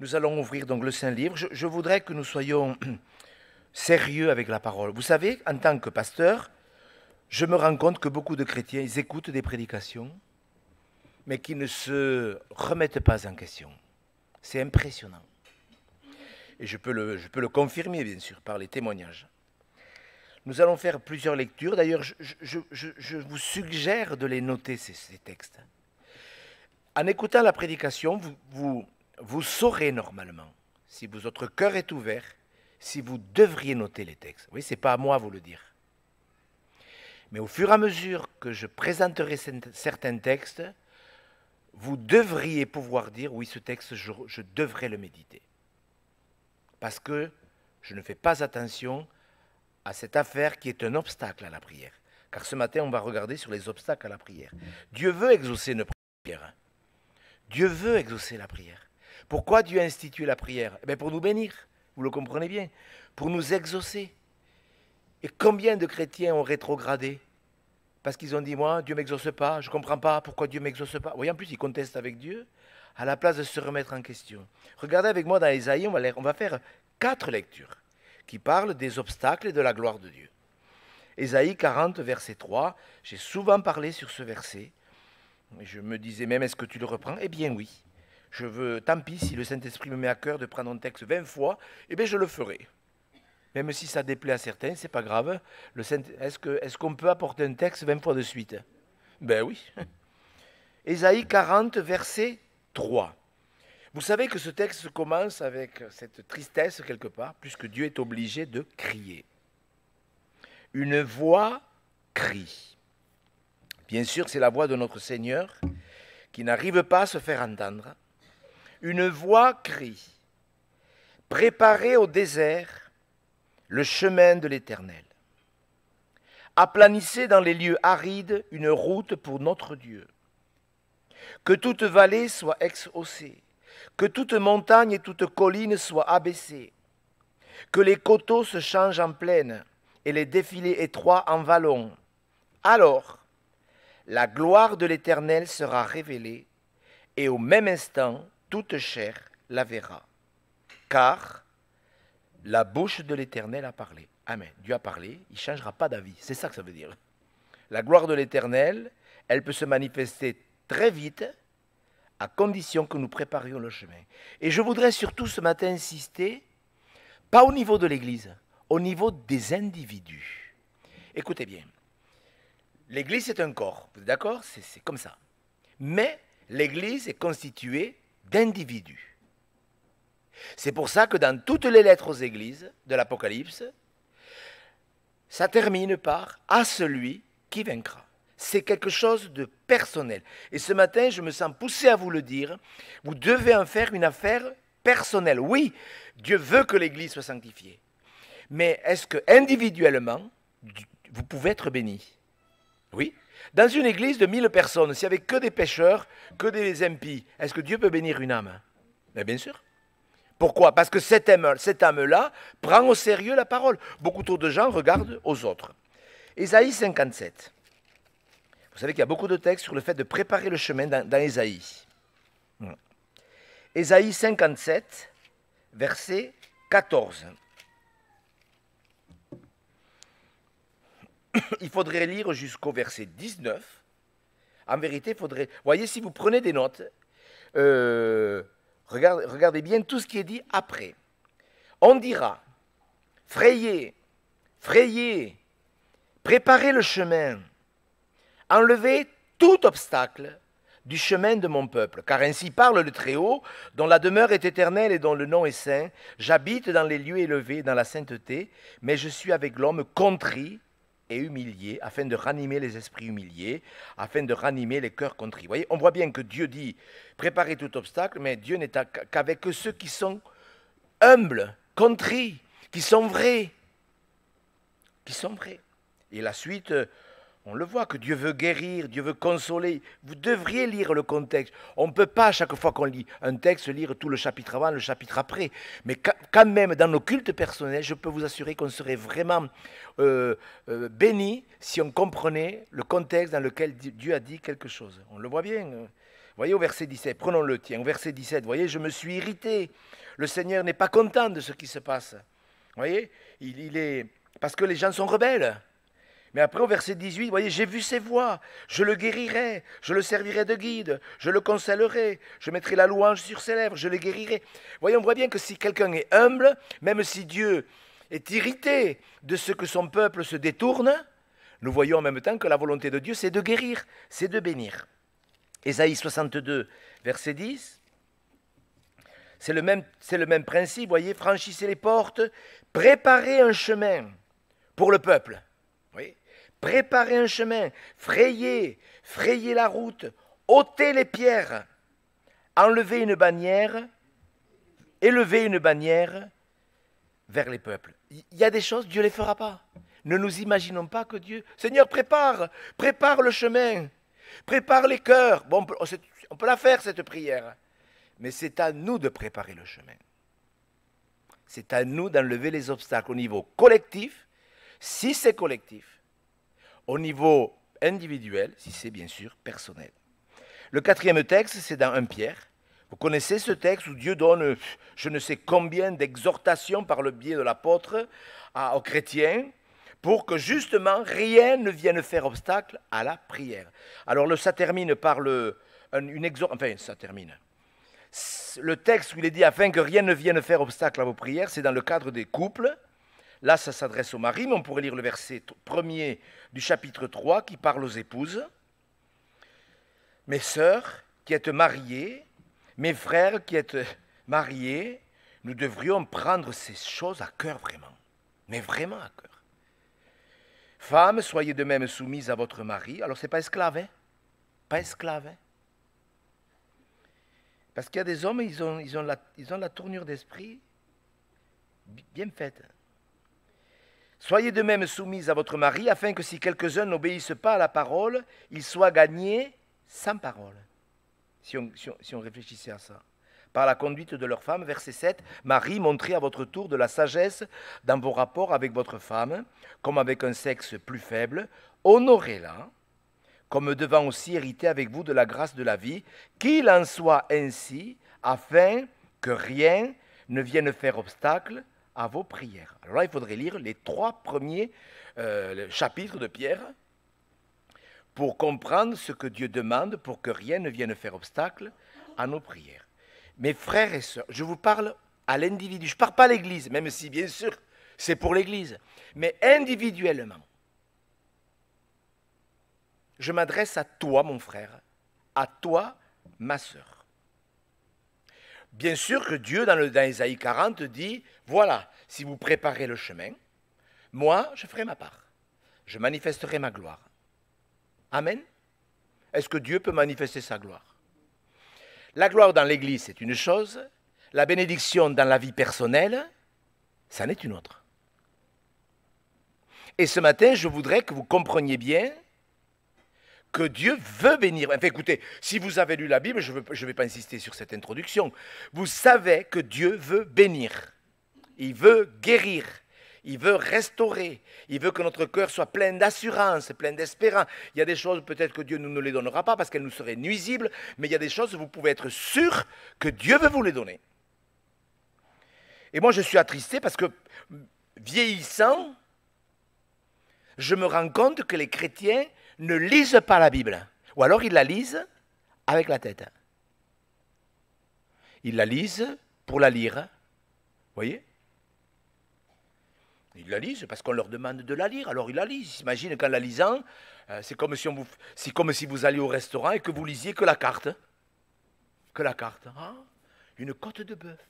Nous allons ouvrir donc le Saint-Livre. Je voudrais que nous soyons sérieux avec la parole. Vous savez, en tant que pasteur, je me rends compte que beaucoup de chrétiens, ils écoutent des prédications, mais qui ne se remettent pas en question. C'est impressionnant. Et je peux le confirmer, bien sûr, par les témoignages. Nous allons faire plusieurs lectures. D'ailleurs, je vous suggère de les noter, ces textes. En écoutant la prédication, vous saurez normalement, si votre cœur est ouvert, si vous devriez noter les textes. Oui, ce n'est pas à moi à vous le dire. Mais au fur et à mesure que je présenterai certains textes, vous devriez pouvoir dire, oui, ce texte, je devrais le méditer. Parce que je ne fais pas attention à cette affaire qui est un obstacle à la prière. Car ce matin, on va regarder sur les obstacles à la prière. Dieu veut exaucer nos prières. Dieu veut exaucer la prière. Pourquoi Dieu a institué la prière? Pour nous bénir, vous le comprenez bien, pour nous exaucer. Et combien de chrétiens ont rétrogradé? Parce qu'ils ont dit, moi, Dieu ne m'exauce pas, je ne comprends pas pourquoi Dieu ne m'exauce pas. Vous voyez, en plus, ils contestent avec Dieu, à la place de se remettre en question. Regardez avec moi dans Ésaïe, on va faire 4 lectures qui parlent des obstacles et de la gloire de Dieu. Ésaïe 40, verset 3, j'ai souvent parlé sur ce verset. Je me disais même, est-ce que tu le reprends? Eh bien oui. Tant pis si le Saint-Esprit me met à cœur de prendre un texte 20 fois, eh bien je le ferai. Même si ça déplaît à certains, c'est pas grave. Est-ce qu'on peut apporter un texte 20 fois de suite? Ben oui. Ésaïe 40, verset 3. Vous savez que ce texte commence avec cette tristesse quelque part, puisque Dieu est obligé de crier. Une voix crie. Bien sûr, c'est la voix de notre Seigneur qui n'arrive pas à se faire entendre. Une voix crie. Préparez au désert le chemin de l'Éternel. Aplanissez dans les lieux arides une route pour notre Dieu. Que toute vallée soit exhaussée, que toute montagne et toute colline soient abaissées, que les coteaux se changent en plaine et les défilés étroits en vallons. Alors, la gloire de l'Éternel sera révélée, et au même instant, toute chair la verra. Car la bouche de l'Éternel a parlé. Amen. Dieu a parlé, il ne changera pas d'avis. C'est ça que ça veut dire. La gloire de l'Éternel, elle peut se manifester très vite, à condition que nous préparions le chemin. Et je voudrais surtout ce matin insister, pas au niveau de l'Église, au niveau des individus. Écoutez bien. L'Église est un corps, vous êtes d'accord? C'est comme ça. Mais l'Église est constituée d'individus. C'est pour ça que dans toutes les lettres aux Églises de l'Apocalypse, ça termine par « à celui qui vaincra ». C'est quelque chose de personnel. Et ce matin, je me sens poussé à vous le dire, vous devez en faire une affaire personnelle. Oui, Dieu veut que l'Église soit sanctifiée. Mais est-ce que individuellement, vous pouvez être béni? Oui. Dans une église de 1000 personnes, s'il n'y avait que des pécheurs, que des impies, est-ce que Dieu peut bénir une âme? Bien sûr. Pourquoi? Parce que cette âme-là prend au sérieux la parole. Beaucoup trop de gens regardent aux autres. Ésaïe 57. Vous savez qu'il y a beaucoup de textes sur le fait de préparer le chemin dans Ésaïe. Ésaïe 57, verset 14. Il faudrait lire jusqu'au verset 19. En vérité, il faudrait... Voyez, si vous prenez des notes, regardez bien tout ce qui est dit après. On dira, frayez, frayez, préparez le chemin, enlevez tout obstacle du chemin de mon peuple. Car ainsi parle le Très-Haut, dont la demeure est éternelle et dont le nom est saint. J'habite dans les lieux élevés, dans la sainteté, mais je suis avec l'homme contrit et humilié, afin de ranimer les esprits humiliés, afin de ranimer les cœurs contrits. Vous voyez, on voit bien que Dieu dit, préparez tout obstacle, mais Dieu n'est qu'avec ceux qui sont humbles, contrits, qui sont vrais. Qui sont vrais. Et la suite, on le voit que Dieu veut guérir, Dieu veut consoler. Vous devriez lire le contexte. On ne peut pas, à chaque fois qu'on lit un texte, lire tout le chapitre avant, le chapitre après. Mais quand même, dans nos cultes personnels, je peux vous assurer qu'on serait vraiment béni si on comprenait le contexte dans lequel Dieu a dit quelque chose. On le voit bien. voyez au verset 17, prenons-le, tiens, au verset 17, vous voyez, je me suis irrité. Le Seigneur n'est pas content de ce qui se passe. Vous voyez, il est... Parce que les gens sont rebelles. Mais après, au verset 18, vous voyez, j'ai vu ses voies, je le guérirai, je le servirai de guide, je le consolerai, je mettrai la louange sur ses lèvres, je le guérirai. Vous voyez, on voit bien que si quelqu'un est humble, même si Dieu est irrité de ce que son peuple se détourne, nous voyons en même temps que la volonté de Dieu, c'est de guérir, c'est de bénir. Ésaïe 62, verset 10, c'est le même principe, vous voyez, franchissez les portes, préparez un chemin pour le peuple. Oui. Préparez un chemin, frayez la route, ôtez les pierres, enlevez une bannière, élevez une bannière vers les peuples. Il y a des choses, Dieu ne les fera pas. Ne nous imaginons pas que Dieu... Seigneur, prépare le chemin, prépare les cœurs. Bon, on peut la faire, cette prière, mais c'est à nous de préparer le chemin. C'est à nous d'enlever les obstacles au niveau collectif, si c'est collectif, au niveau individuel, si c'est bien sûr personnel. Le quatrième texte, c'est dans 1 Pierre. Vous connaissez ce texte où Dieu donne je ne sais combien d'exhortations par le biais de l'apôtre aux chrétiens pour que justement rien ne vienne faire obstacle à la prière. Alors ça termine par une exhortation, enfin ça termine. Le texte où il est dit afin que rien ne vienne faire obstacle à vos prières, c'est dans le cadre des couples. Là, ça s'adresse aux maris, mais on pourrait lire le verset 1er du chapitre 3 qui parle aux épouses. Mes sœurs qui êtes mariées, mes frères qui êtes mariés, nous devrions prendre ces choses à cœur vraiment, mais vraiment à cœur. Femmes, soyez de même soumises à votre mari. Alors, ce n'est pas esclave, hein? Pas esclave, hein? Parce qu'il y a des hommes, ils ont la tournure d'esprit bien faite. Soyez de même soumises à votre mari, afin que si quelques-uns n'obéissent pas à la parole, ils soient gagnés sans parole. Si on réfléchissait à ça. Par la conduite de leur femme, verset 7, Marie, montrez à votre tour de la sagesse dans vos rapports avec votre femme, comme avec un sexe plus faible, honorez-la, comme devant aussi hériter avec vous de la grâce de la vie, qu'il en soit ainsi, afin que rien ne vienne faire obstacle à vos prières. Alors là, il faudrait lire les 3 premiers chapitres de Pierre pour comprendre ce que Dieu demande pour que rien ne vienne faire obstacle à nos prières. Mes frères et sœurs, je vous parle à l'individu, je ne parle pas à l'Église, même si bien sûr c'est pour l'Église, mais individuellement. Je m'adresse à toi, mon frère, à toi, ma sœur. Bien sûr que Dieu, dans Ésaïe 40, dit, voilà, si vous préparez le chemin, moi, je ferai ma part. Je manifesterai ma gloire. Amen. Est-ce que Dieu peut manifester sa gloire? La gloire dans l'Église, c'est une chose. La bénédiction dans la vie personnelle, ça n'est une autre. Et ce matin, je voudrais que vous compreniez bien que Dieu veut bénir. Enfin, écoutez, si vous avez lu la Bible, je ne vais pas insister sur cette introduction, vous savez que Dieu veut bénir. Il veut guérir. Il veut restaurer. Il veut que notre cœur soit plein d'assurance, plein d'espérance. Il y a des choses, peut-être que Dieu ne nous les donnera pas parce qu'elles nous seraient nuisibles, mais il y a des choses où vous pouvez être sûr que Dieu veut vous les donner. Et moi, je suis attristé parce que, vieillissant, je me rends compte que les chrétiens ne lisent pas la Bible. Ou alors ils la lisent avec la tête. Ils la lisent pour la lire. Vous voyez? Ils la lisent parce qu'on leur demande de la lire. Alors ils la lisent. Ils s'imaginent qu'en la lisant, c'est comme si vous alliez au restaurant et que vous lisiez que la carte. Que la carte. Ah, une côte de bœuf.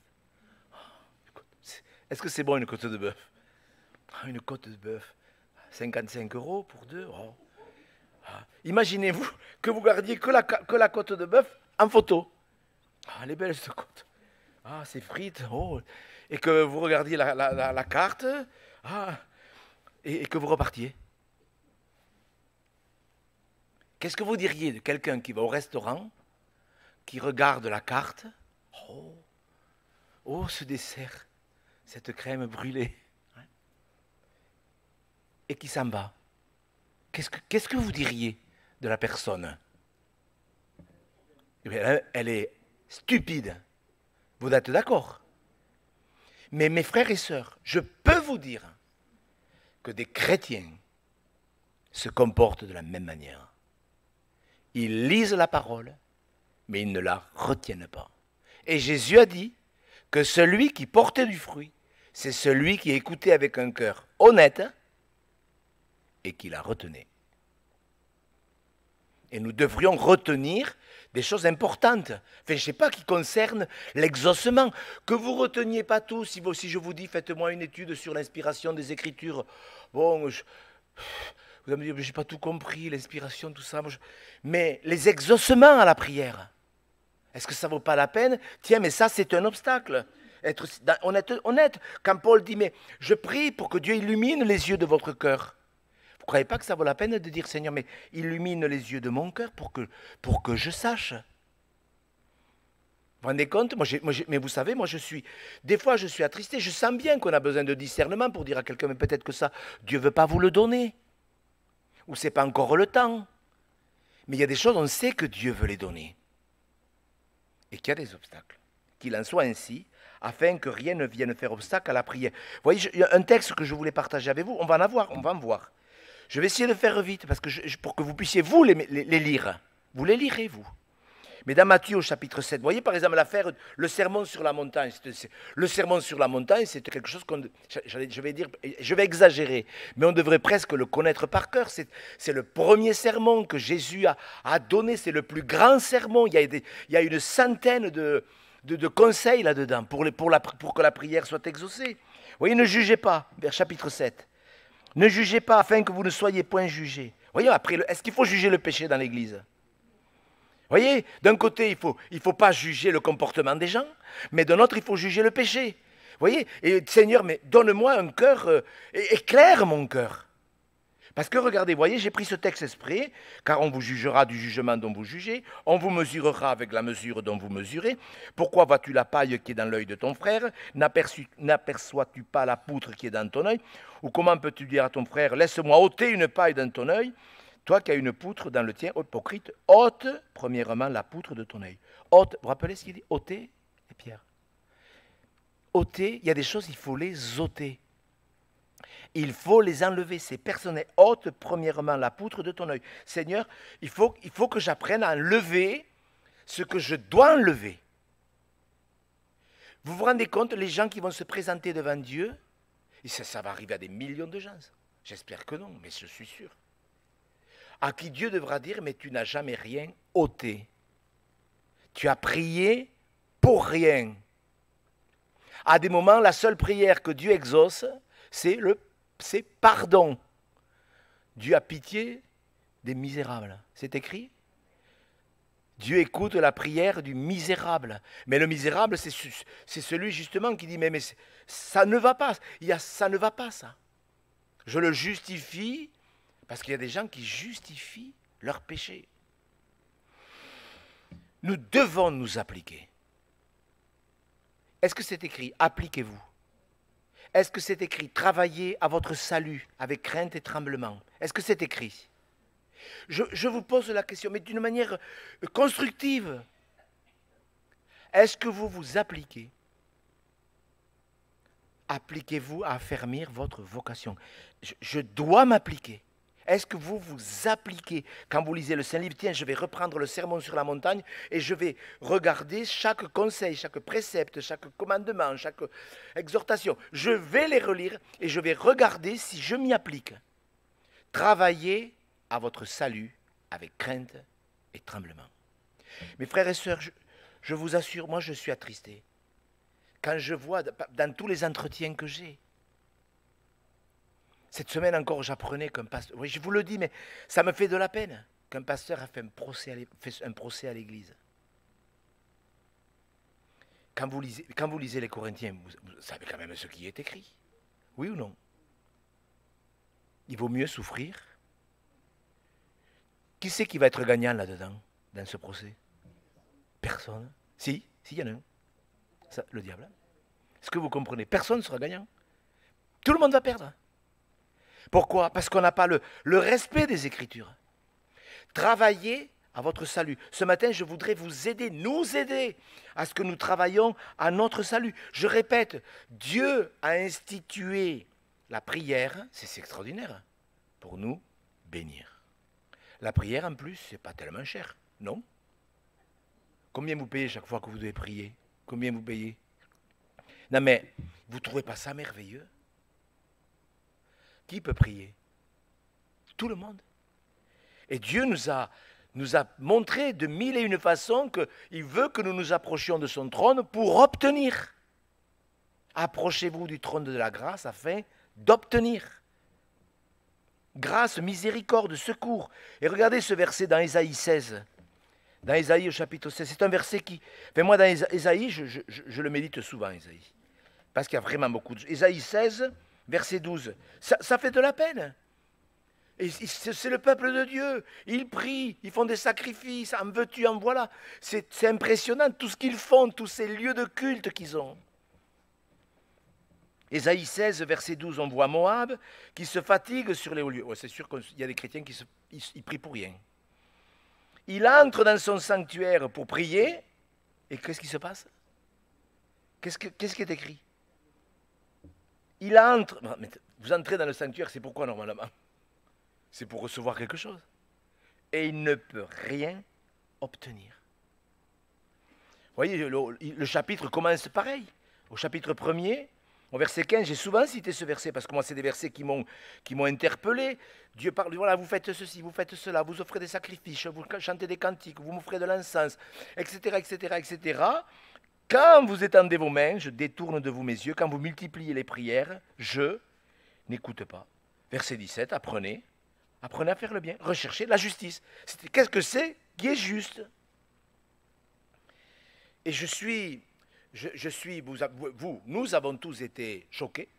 Est-ce que c'est bon une côte de bœuf? Une côte de bœuf. 55 € pour 2. Oh. Imaginez-vous que vous gardiez que la côte de bœuf en photo. Ah, elle est belle cette côte. Ah, c'est frites. Oh. Et que vous regardiez la carte. Ah, et que vous repartiez. Qu'est-ce que vous diriez de quelqu'un qui va au restaurant, qui regarde la carte? Oh, oh ce dessert, cette crème brûlée. Et qui s'en va. Qu'est-ce que vous diriez de la personne? Eh bien, elle est stupide. Vous êtes d'accord? Mais mes frères et sœurs, je peux vous dire que des chrétiens se comportent de la même manière. Ils lisent la parole, mais ils ne la retiennent pas. Et Jésus a dit que celui qui portait du fruit, c'est celui qui écoutait avec un cœur honnête et qui la retenait. Et nous devrions retenir des choses importantes. Enfin, je ne sais pas, qui concernent l'exaucement. Que vous ne reteniez pas tout. Si je vous dis, faites-moi une étude sur l'inspiration des Écritures. Bon, vous allez me dire, je n'ai pas tout compris, l'inspiration, tout ça. Mais les exaucements à la prière, est-ce que ça ne vaut pas la peine? Tiens, mais ça, c'est un obstacle. Être honnête. Quand Paul dit, mais je prie pour que Dieu illumine les yeux de votre cœur. Vous ne croyez pas que ça vaut la peine de dire, Seigneur, mais illumine les yeux de mon cœur pour que je sache. Vous vous rendez compte? Mais vous savez, des fois je suis attristé, je sens bien qu'on a besoin de discernement pour dire à quelqu'un, mais peut-être que ça, Dieu ne veut pas vous le donner. Ou ce n'est pas encore le temps. Mais il y a des choses, on sait que Dieu veut les donner. Et qu'il y a des obstacles. Qu'il en soit ainsi, afin que rien ne vienne faire obstacle à la prière. Vous voyez, il y a un texte que je voulais partager avec vous, on va en voir. Je vais essayer de faire vite, parce que pour que vous puissiez, vous, les lire. Vous les lirez, vous. Mais dans Matthieu, au chapitre 7, vous voyez, par exemple, l'affaire, le sermon sur la montagne. Le sermon sur la montagne, c'est quelque chose je vais exagérer, mais on devrait presque le connaître par cœur. C'est le premier sermon que Jésus a donné, c'est le plus grand sermon. Il y a une centaine de conseils là-dedans pour que la prière soit exaucée. Vous voyez, ne jugez pas, vers chapitre 7. Ne jugez pas afin que vous ne soyez point jugés. Voyez, après, est-ce qu'il faut juger le péché dans l'Église? Vous voyez, d'un côté, il faut pas juger le comportement des gens, mais d'un autre, il faut juger le péché. Vous voyez, et Seigneur, mais donne-moi un cœur, éclaire mon cœur. Parce que regardez, voyez, j'ai pris ce texte exprès, car on vous jugera du jugement dont vous jugez, on vous mesurera avec la mesure dont vous mesurez. Pourquoi vois-tu la paille qui est dans l'œil de ton frère? N'aperçois-tu pas la poutre qui est dans ton œil? Ou comment peux-tu dire à ton frère, laisse-moi ôter une paille dans ton œil? Toi qui as une poutre dans le tien, hypocrite, ôte premièrement la poutre de ton œil. Ôte, vous vous rappelez ce qu'il dit? Ôter les pierres. Ôter, il y a des choses, il faut les ôter. Il faut les enlever, c'est personnel. Ôte premièrement la poutre de ton œil. Seigneur, il faut que j'apprenne à enlever ce que je dois enlever. Vous vous rendez compte, les gens qui vont se présenter devant Dieu, et ça va arriver à des millions de gens. J'espère que non, mais je suis sûr. À qui Dieu devra dire, mais tu n'as jamais rien ôté. Tu as prié pour rien. À des moments, la seule prière que Dieu exauce, c'est pardon. Dieu a pitié des misérables. C'est écrit. Dieu écoute la prière du misérable. Mais le misérable, c'est celui justement qui dit, mais ça ne va pas. Ça ne va pas, ça. Je le justifie, parce qu'il y a des gens qui justifient leur péché. Nous devons nous appliquer. Est-ce que c'est écrit, appliquez-vous? Est-ce que c'est écrit, travaillez à votre salut avec crainte et tremblement? Est-ce que c'est écrit? Je vous pose la question, mais d'une manière constructive. Est-ce que vous vous appliquez? Appliquez-vous à affermir votre vocation. Je dois m'appliquer. Est-ce que vous vous appliquez? Quand vous lisez le Saint-Livre, tiens, je vais reprendre le sermon sur la montagne et je vais regarder chaque conseil, chaque précepte, chaque commandement, chaque exhortation. Je vais les relire et je vais regarder si je m'y applique. Travaillez à votre salut avec crainte et tremblement. Mes frères et sœurs, je vous assure, moi je suis attristé. Quand je vois dans tous les entretiens que j'ai, cette semaine encore, j'apprenais qu'un pasteur, oui, je vous le dis, mais ça me fait de la peine, qu'un pasteur a fait un procès à l'église. Quand vous lisez les Corinthiens, vous savez quand même ce qui est écrit. Oui ou non? Il vaut mieux souffrir. Qui c'est qui va être gagnant là-dedans, dans ce procès? Personne. Si, il y en a un. Ça, le diable. Est-ce que vous comprenez? Personne ne sera gagnant. Tout le monde va perdre. Pourquoi? Parce qu'on n'a pas le respect des Écritures. Travailler à votre salut. Ce matin, je voudrais vous aider, nous aider à ce que nous travaillions à notre salut. Je répète, Dieu a institué la prière, c'est extraordinaire, pour nous bénir. La prière, en plus, c'est pas tellement cher, non? Combien vous payez chaque fois que vous devez prier? Combien vous payez? Non mais, vous ne trouvez pas ça merveilleux? Qui peut prier? Tout le monde. Et Dieu nous a montré de mille et une façons qu'il veut que nous nous approchions de son trône pour obtenir. Approchez-vous du trône de la grâce afin d'obtenir. Grâce, miséricorde, secours. Et regardez ce verset dans Ésaïe 16. Dans Ésaïe au chapitre 16. C'est un verset qui... Enfin, moi, dans Ésaïe, je le médite souvent, Ésaïe. Parce qu'il y a vraiment beaucoup de... Ésaïe 16, verset 12. Ça fait de la peine. Et c'est le peuple de Dieu. Ils prient, ils font des sacrifices. En veux-tu, en voilà. C'est impressionnant tout ce qu'ils font, tous ces lieux de culte qu'ils ont. Ésaïe 16, verset 12, on voit Moab qui se fatigue sur les hauts lieux. Ouais, c'est sûr qu'il y a des chrétiens qui ils prient pour rien. Il entre dans son sanctuaire pour prier. Et qu'est-ce qui se passe? Qu'est-ce qui est écrit? Il entre. Vous entrez dans le sanctuaire, c'est pourquoi normalement? C'est pour recevoir quelque chose. Et il ne peut rien obtenir. Vous voyez, le chapitre commence pareil. Au chapitre 1er, au verset 15, j'ai souvent cité ce verset, parce que moi, c'est des versets qui m'ont interpellé. Dieu parle, voilà, vous faites ceci, vous faites cela, vous offrez des sacrifices, vous chantez des cantiques, vous m'offrez de l'encens, etc., etc., etc. Quand vous étendez vos mains, je détourne de vous mes yeux. Quand vous multipliez les prières, je n'écoute pas. Verset 17, apprenez à faire le bien, recherchez la justice. Qu'est-ce que c'est qui est juste? Et nous avons tous été choqués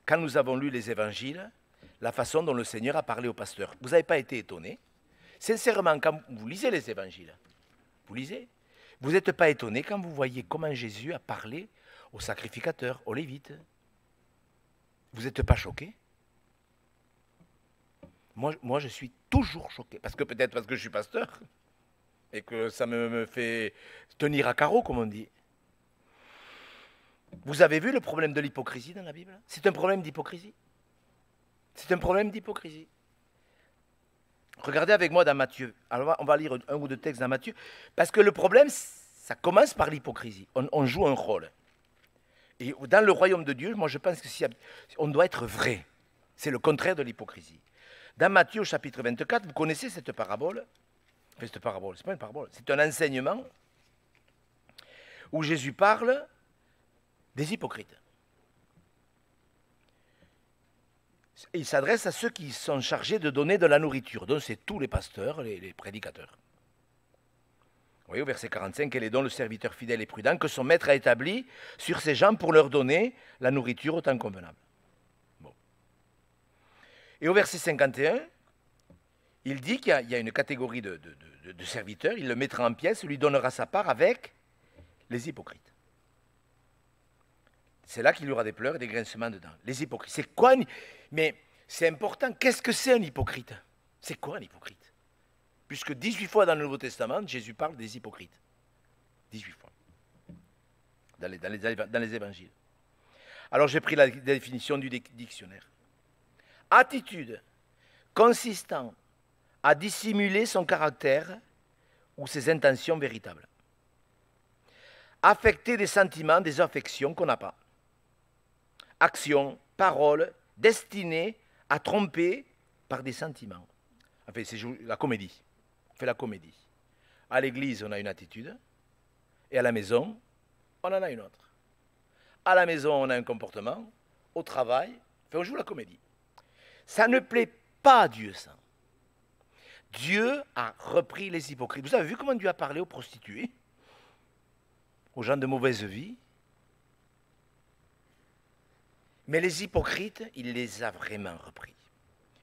quand nous avons lu les évangiles, la façon dont le Seigneur a parlé au pasteur. Vous n'avez pas été étonnés? Sincèrement, quand vous lisez les évangiles, vous n'êtes pas étonnés quand vous voyez comment Jésus a parlé aux sacrificateurs, aux Lévites? Vous n'êtes pas choqués? Moi, je suis toujours choqué. Peut-être parce que je suis pasteur et que ça me fait tenir à carreau, comme on dit. Vous avez vu le problème de l'hypocrisie dans la Bible? C'est un problème d'hypocrisie. C'est un problème d'hypocrisie. Regardez avec moi dans Matthieu. Alors, on va lire un ou deux textes dans Matthieu. Parce que le problème, ça commence par l'hypocrisie. On joue un rôle. Et dans le royaume de Dieu, moi je pense qu'on doit être vrai. C'est le contraire de l'hypocrisie. Dans Matthieu, chapitre 24, vous connaissez cette parabole? Enfin, cette parabole, c'est pas une parabole, c'est un enseignement où Jésus parle des hypocrites. Il s'adresse à ceux qui sont chargés de donner de la nourriture. Donc c'est tous les pasteurs, les prédicateurs. Vous voyez au verset 45, quel est donc le serviteur fidèle et prudent que son maître a établi sur ces gens pour leur donner la nourriture au temps convenable. Bon. Et au verset 51, il dit qu'il y a une catégorie de serviteurs, il le mettra en pièces, lui donnera sa part avec les hypocrites. C'est là qu'il y aura des pleurs et des grincements dedans. Les hypocrites. C'est quoi? Mais c'est important. Qu'est-ce que c'est un hypocrite? C'est quoi un hypocrite? Puisque 18 fois dans le Nouveau Testament, Jésus parle des hypocrites. 18 fois. Dans les évangiles. Alors j'ai pris la définition du dictionnaire. Attitude consistant à dissimuler son caractère ou ses intentions véritables. Affecter des sentiments, des affections qu'on n'a pas. Action, parole, destinée à tromper par des sentiments. Enfin, c'est la comédie. On fait la comédie. À l'église, on a une attitude. Et à la maison, on en a une autre. À la maison, on a un comportement. Au travail, enfin, on joue la comédie. Ça ne plaît pas à Dieu, ça. Dieu a repris les hypocrites. Vous avez vu comment Dieu a parlé aux prostituées? Aux gens de mauvaise vie? Mais les hypocrites, il les a vraiment repris.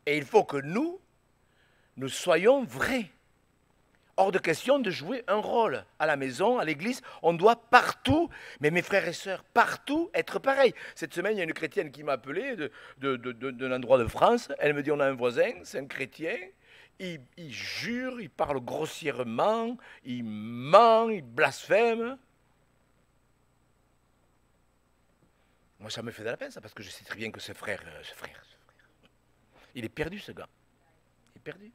Et il faut que nous soyons vrais. Hors de question de jouer un rôle. À la maison, à l'église, on doit partout, mais mes frères et sœurs, partout être pareil. Cette semaine, il y a une chrétienne qui m'a appelé d'un endroit de France. Elle me dit, on a un voisin, c'est un chrétien. il jure, il parle grossièrement, il ment, il blasphème. Moi, ça me fait de la peine, ça, parce que je sais très bien que ce frère, il est perdu, ce gars. Il est perdu.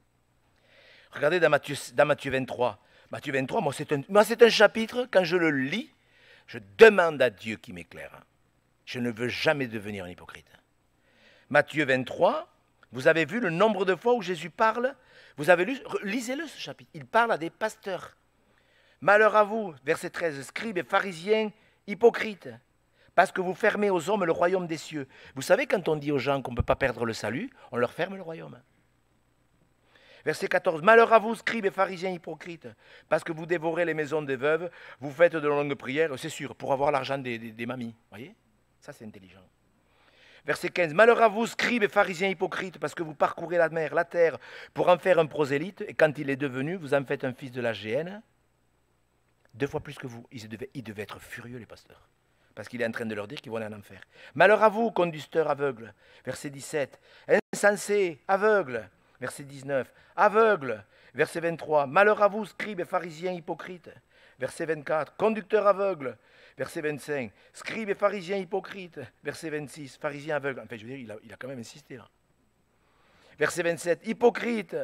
Regardez dans Matthieu 23. Matthieu 23, moi, c'est un chapitre, quand je le lis, je demande à Dieu qui m'éclaire. Je ne veux jamais devenir un hypocrite. Matthieu 23, vous avez vu le nombre de fois où Jésus parle? Vous avez lu, lisez-le ce chapitre. Il parle à des pasteurs. Malheur à vous, verset 13, scribes et pharisiens hypocrites, parce que vous fermez aux hommes le royaume des cieux. Vous savez, quand on dit aux gens qu'on ne peut pas perdre le salut, on leur ferme le royaume. Verset 14, malheur à vous, scribes et pharisiens hypocrites, parce que vous dévorez les maisons des veuves, vous faites de longues prières, c'est sûr, pour avoir l'argent des mamies. Voyez? Ça, c'est intelligent. Verset 15, malheur à vous, scribes et pharisiens hypocrites, parce que vous parcourez la mer, la terre, pour en faire un prosélyte, et quand il est devenu, vous en faites un fils de la géhenne, 2 fois plus que vous. Ils devaient être furieux, les pasteurs, parce qu'il est en train de leur dire qu'ils vont aller en enfer. Malheur à vous, conducteurs aveugles. Verset 17, insensés, aveugles. Verset 19, aveugles. Verset 23, malheur à vous, scribes et pharisiens hypocrites. Verset 24, conducteurs aveugles. Verset 25, scribes et pharisiens hypocrites. Verset 26, pharisiens aveugles. Enfin, je veux dire, il a quand même insisté là. Verset 27, hypocrites.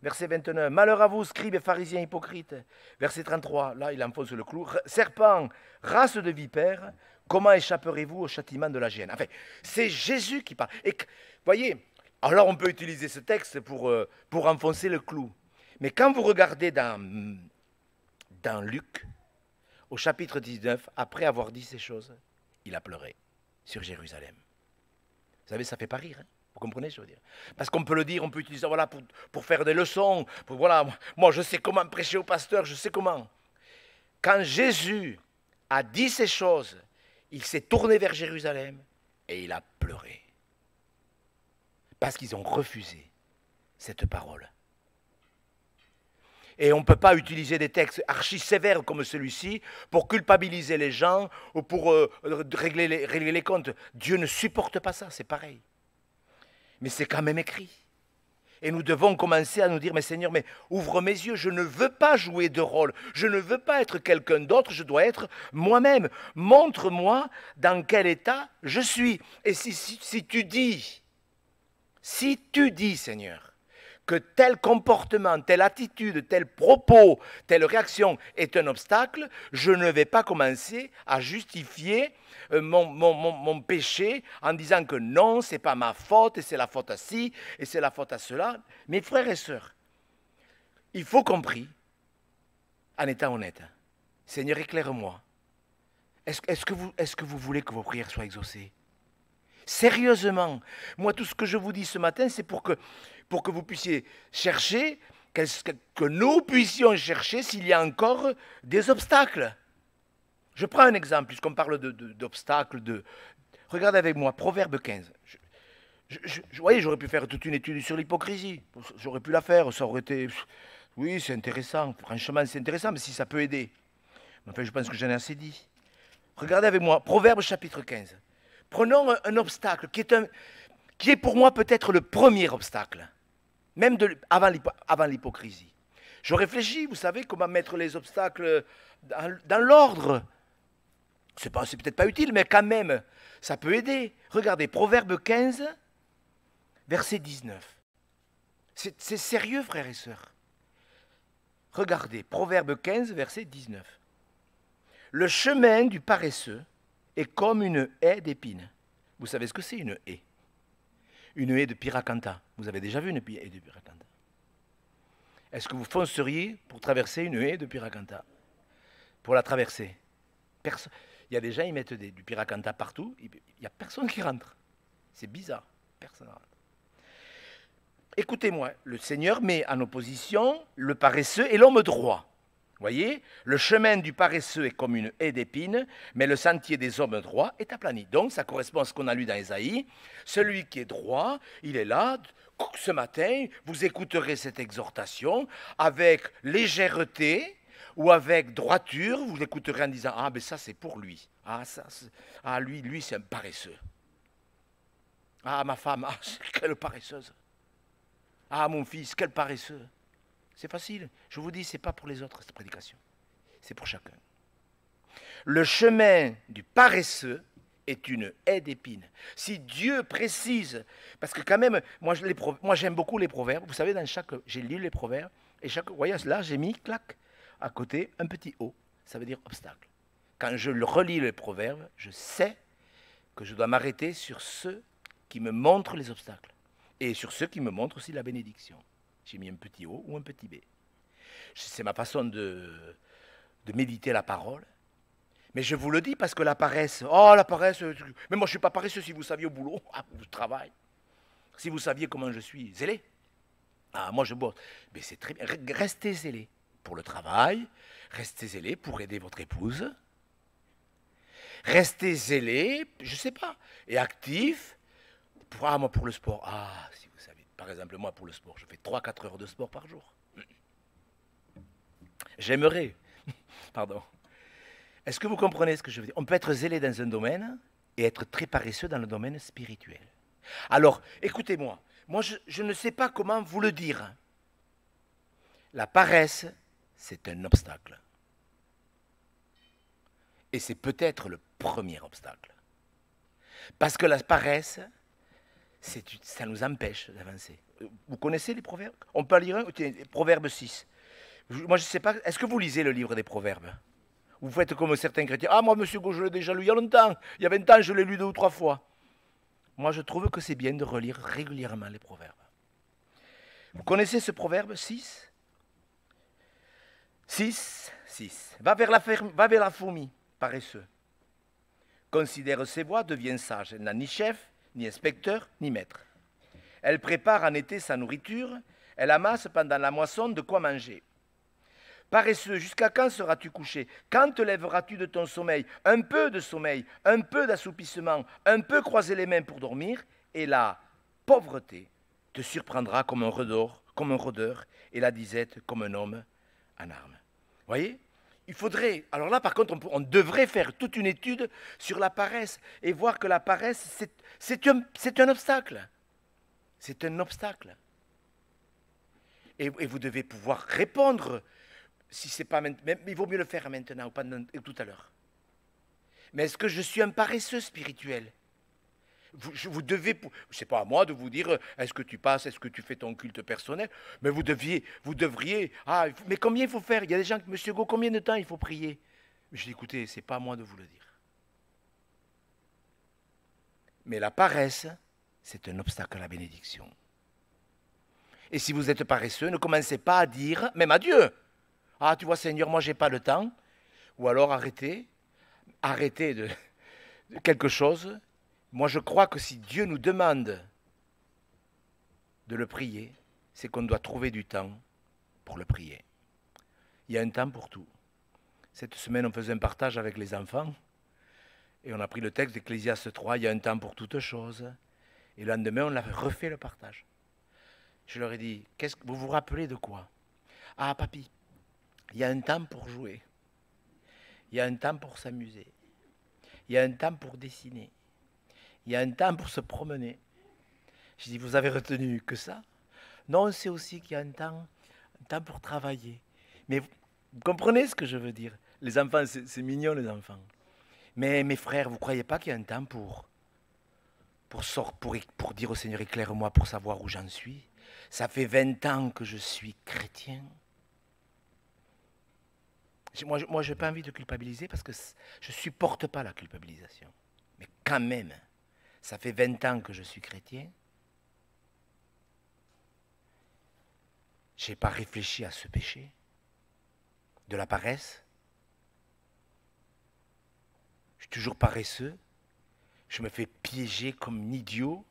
Verset 29, malheur à vous, scribes et pharisiens hypocrites. Verset 33, là, il enfonce le clou. Serpent, race de vipères, comment échapperez-vous au châtiment de la géhenne? Enfin, c'est Jésus qui parle. Et voyez, alors on peut utiliser ce texte pour enfoncer le clou. Mais quand vous regardez dans Luc, au chapitre 19, après avoir dit ces choses, il a pleuré sur Jérusalem. Vous savez, ça ne fait pas rire, hein? Vous comprenez ce que je veux dire? Parce qu'on peut le dire, on peut utiliser voilà, pour faire des leçons. Voilà, moi, je sais comment prêcher au pasteur, je sais comment. Quand Jésus a dit ces choses, il s'est tourné vers Jérusalem et il a pleuré. Parce qu'ils ont refusé cette parole. Et on ne peut pas utiliser des textes archi sévères comme celui-ci pour culpabiliser les gens ou pour régler les comptes. Dieu ne supporte pas ça, c'est pareil. Mais c'est quand même écrit. Et nous devons commencer à nous dire, mais Seigneur, mais ouvre mes yeux, je ne veux pas jouer de rôle, je ne veux pas être quelqu'un d'autre, je dois être moi-même. Montre-moi dans quel état je suis. Et si tu dis, Seigneur, que tel comportement, telle attitude, tel propos, telle réaction est un obstacle, je ne vais pas commencer à justifier mon péché en disant que non, ce n'est pas ma faute, et c'est la faute à ci, et c'est la faute à cela. Mes frères et sœurs, il faut qu'on prie en étant honnête. Seigneur, éclaire-moi. Est-ce que vous voulez que vos prières soient exaucées? Sérieusement, moi tout ce que je vous dis ce matin, c'est pour que vous puissiez chercher, que nous puissions chercher s'il y a encore des obstacles. Je prends un exemple, puisqu'on parle d'obstacles. Regardez avec moi, Proverbe 15. Vous voyez, j'aurais pu faire toute une étude sur l'hypocrisie. J'aurais pu la faire, ça aurait été... Oui, c'est intéressant, franchement c'est intéressant, mais si ça peut aider. Enfin, je pense que j'en ai assez dit. Regardez avec moi, Proverbe chapitre 15. Prenons un obstacle qui est pour moi peut-être le premier obstacle, même avant l'hypocrisie. Je réfléchis, vous savez, comment mettre les obstacles dans l'ordre. C'est peut-être pas utile, mais quand même, ça peut aider. Regardez, Proverbe 15, verset 19. C'est sérieux, frères et sœurs. Regardez, Proverbe 15, verset 19. Le chemin du paresseux est comme une haie d'épines. Vous savez ce que c'est une haie? Une haie de pyracantha. Vous avez déjà vu une haie de pyracantha? Est-ce que vous fonceriez pour traverser une haie de pyracantha? Pour la traverser? Personne. Il y a des gens, ils mettent du pyracantha partout, il n'y a personne qui rentre. C'est bizarre, personne ne rentre. Écoutez-moi, le Seigneur met en opposition le paresseux et l'homme droit. Voyez, le chemin du paresseux est comme une haie d'épines, mais le sentier des hommes droits est aplani. Donc, ça correspond à ce qu'on a lu dans Ésaïe. Celui qui est droit, il est là. Ce matin, vous écouterez cette exhortation avec légèreté ou avec droiture. Vous l'écouterez en disant, ah, mais ça, c'est pour lui. Ah, lui, c'est un paresseux. Ah, ma femme, quelle paresseuse. Ah, mon fils, quel paresseux. C'est facile. Je vous dis, ce n'est pas pour les autres, cette prédication. C'est pour chacun. Le chemin du paresseux est une haie d'épines. Si Dieu précise, parce que quand même, moi j'aime beaucoup les proverbes. Vous savez, j'ai lu les proverbes, et chaque, vous voyez, là j'ai mis, clac, à côté, un petit O. Ça veut dire obstacle. Quand je relis les proverbes, je sais que je dois m'arrêter sur ceux qui me montrent les obstacles. Et sur ceux qui me montrent aussi la bénédiction. J'ai mis un petit O ou un petit B. C'est ma façon de méditer la parole. Mais je vous le dis parce que la paresse, oh la paresse, mais moi je ne suis pas paresseux si vous saviez au boulot, au travail. Si vous saviez comment je suis zélé. Ah, moi je bosse. Mais c'est très bien. Restez zélé pour le travail, restez zélé pour aider votre épouse. Restez zélé, je ne sais pas, et actif. Moi pour le sport. Ah, si vous savez, par exemple moi pour le sport, je fais 3-4 heures de sport par jour. J'aimerais, pardon. Est-ce que vous comprenez ce que je veux dire? On peut être zélé dans un domaine et être très paresseux dans le domaine spirituel. Alors, écoutez-moi, moi je ne sais pas comment vous le dire. La paresse, c'est un obstacle. Et c'est peut-être le premier obstacle. Parce que la paresse, ça nous empêche d'avancer. Vous connaissez les proverbes? On peut lire un? Tiens, Proverbe 6. Moi je ne sais pas, est-ce que vous lisez le livre des proverbes? Vous faites comme certains chrétiens. Ah, moi, monsieur Gauche, je l'ai déjà lu il y a longtemps. Il y a 20 ans, je l'ai lu 2 ou 3 fois. Moi, je trouve que c'est bien de relire régulièrement les proverbes. Vous connaissez ce proverbe 6? 6. Va vers la fourmi, paresseux. Considère ses voies, devient sage. Elle n'a ni chef, ni inspecteur, ni maître. Elle prépare en été sa nourriture. Elle amasse pendant la moisson de quoi manger. Paresseux, jusqu'à quand seras-tu couché? Quand te lèveras-tu de ton sommeil? Un peu de sommeil, un peu d'assoupissement, un peu croiser les mains pour dormir, et la pauvreté te surprendra comme un rôdeur, et la disette comme un homme en armes. Voyez? Il faudrait, alors là par contre on devrait faire toute une étude sur la paresse, et voir que la paresse c'est un obstacle. C'est un obstacle. Et vous devez pouvoir répondre. Si c'est pas maintenant, mais il vaut mieux le faire maintenant ou pas tout à l'heure. Mais est-ce que je suis un paresseux spirituel? Vous devez, c'est pas à moi de vous dire, est-ce que tu passes, est-ce que tu fais ton culte personnel, mais vous devriez, mais combien il faut faire? Il y a des gens, monsieur Go, combien de temps il faut prier? Mais je dis, écoutez, c'est pas à moi de vous le dire. Mais la paresse, c'est un obstacle à la bénédiction. Et si vous êtes paresseux, ne commencez pas à dire, même à Dieu, ah, tu vois, Seigneur, moi, j'ai pas le temps. Ou alors arrêtez de quelque chose. Moi, je crois que si Dieu nous demande de le prier, c'est qu'on doit trouver du temps pour le prier. Il y a un temps pour tout. Cette semaine, on faisait un partage avec les enfants et on a pris le texte d'Ecclésiaste 3, il y a un temps pour toutes choses. Et le lendemain, on a refait le partage. Je leur ai dit, vous vous rappelez de quoi? Ah, papy, il y a un temps pour jouer. Il y a un temps pour s'amuser. Il y a un temps pour dessiner. Il y a un temps pour se promener. Je dis, vous avez retenu que ça? Non, c'est aussi qu'il y a un temps pour travailler. Mais vous comprenez ce que je veux dire? Les enfants, c'est mignon les enfants. Mais mes frères, vous ne croyez pas qu'il y a un temps pour dire au Seigneur, éclaire-moi pour savoir où j'en suis? Ça fait 20 ans que je suis chrétien. Moi, je n'ai pas envie de culpabiliser parce que je ne supporte pas la culpabilisation. Mais quand même, ça fait 20 ans que je suis chrétien. Je n'ai pas réfléchi à ce péché de la paresse. Je suis toujours paresseux. Je me fais piéger comme un idiot.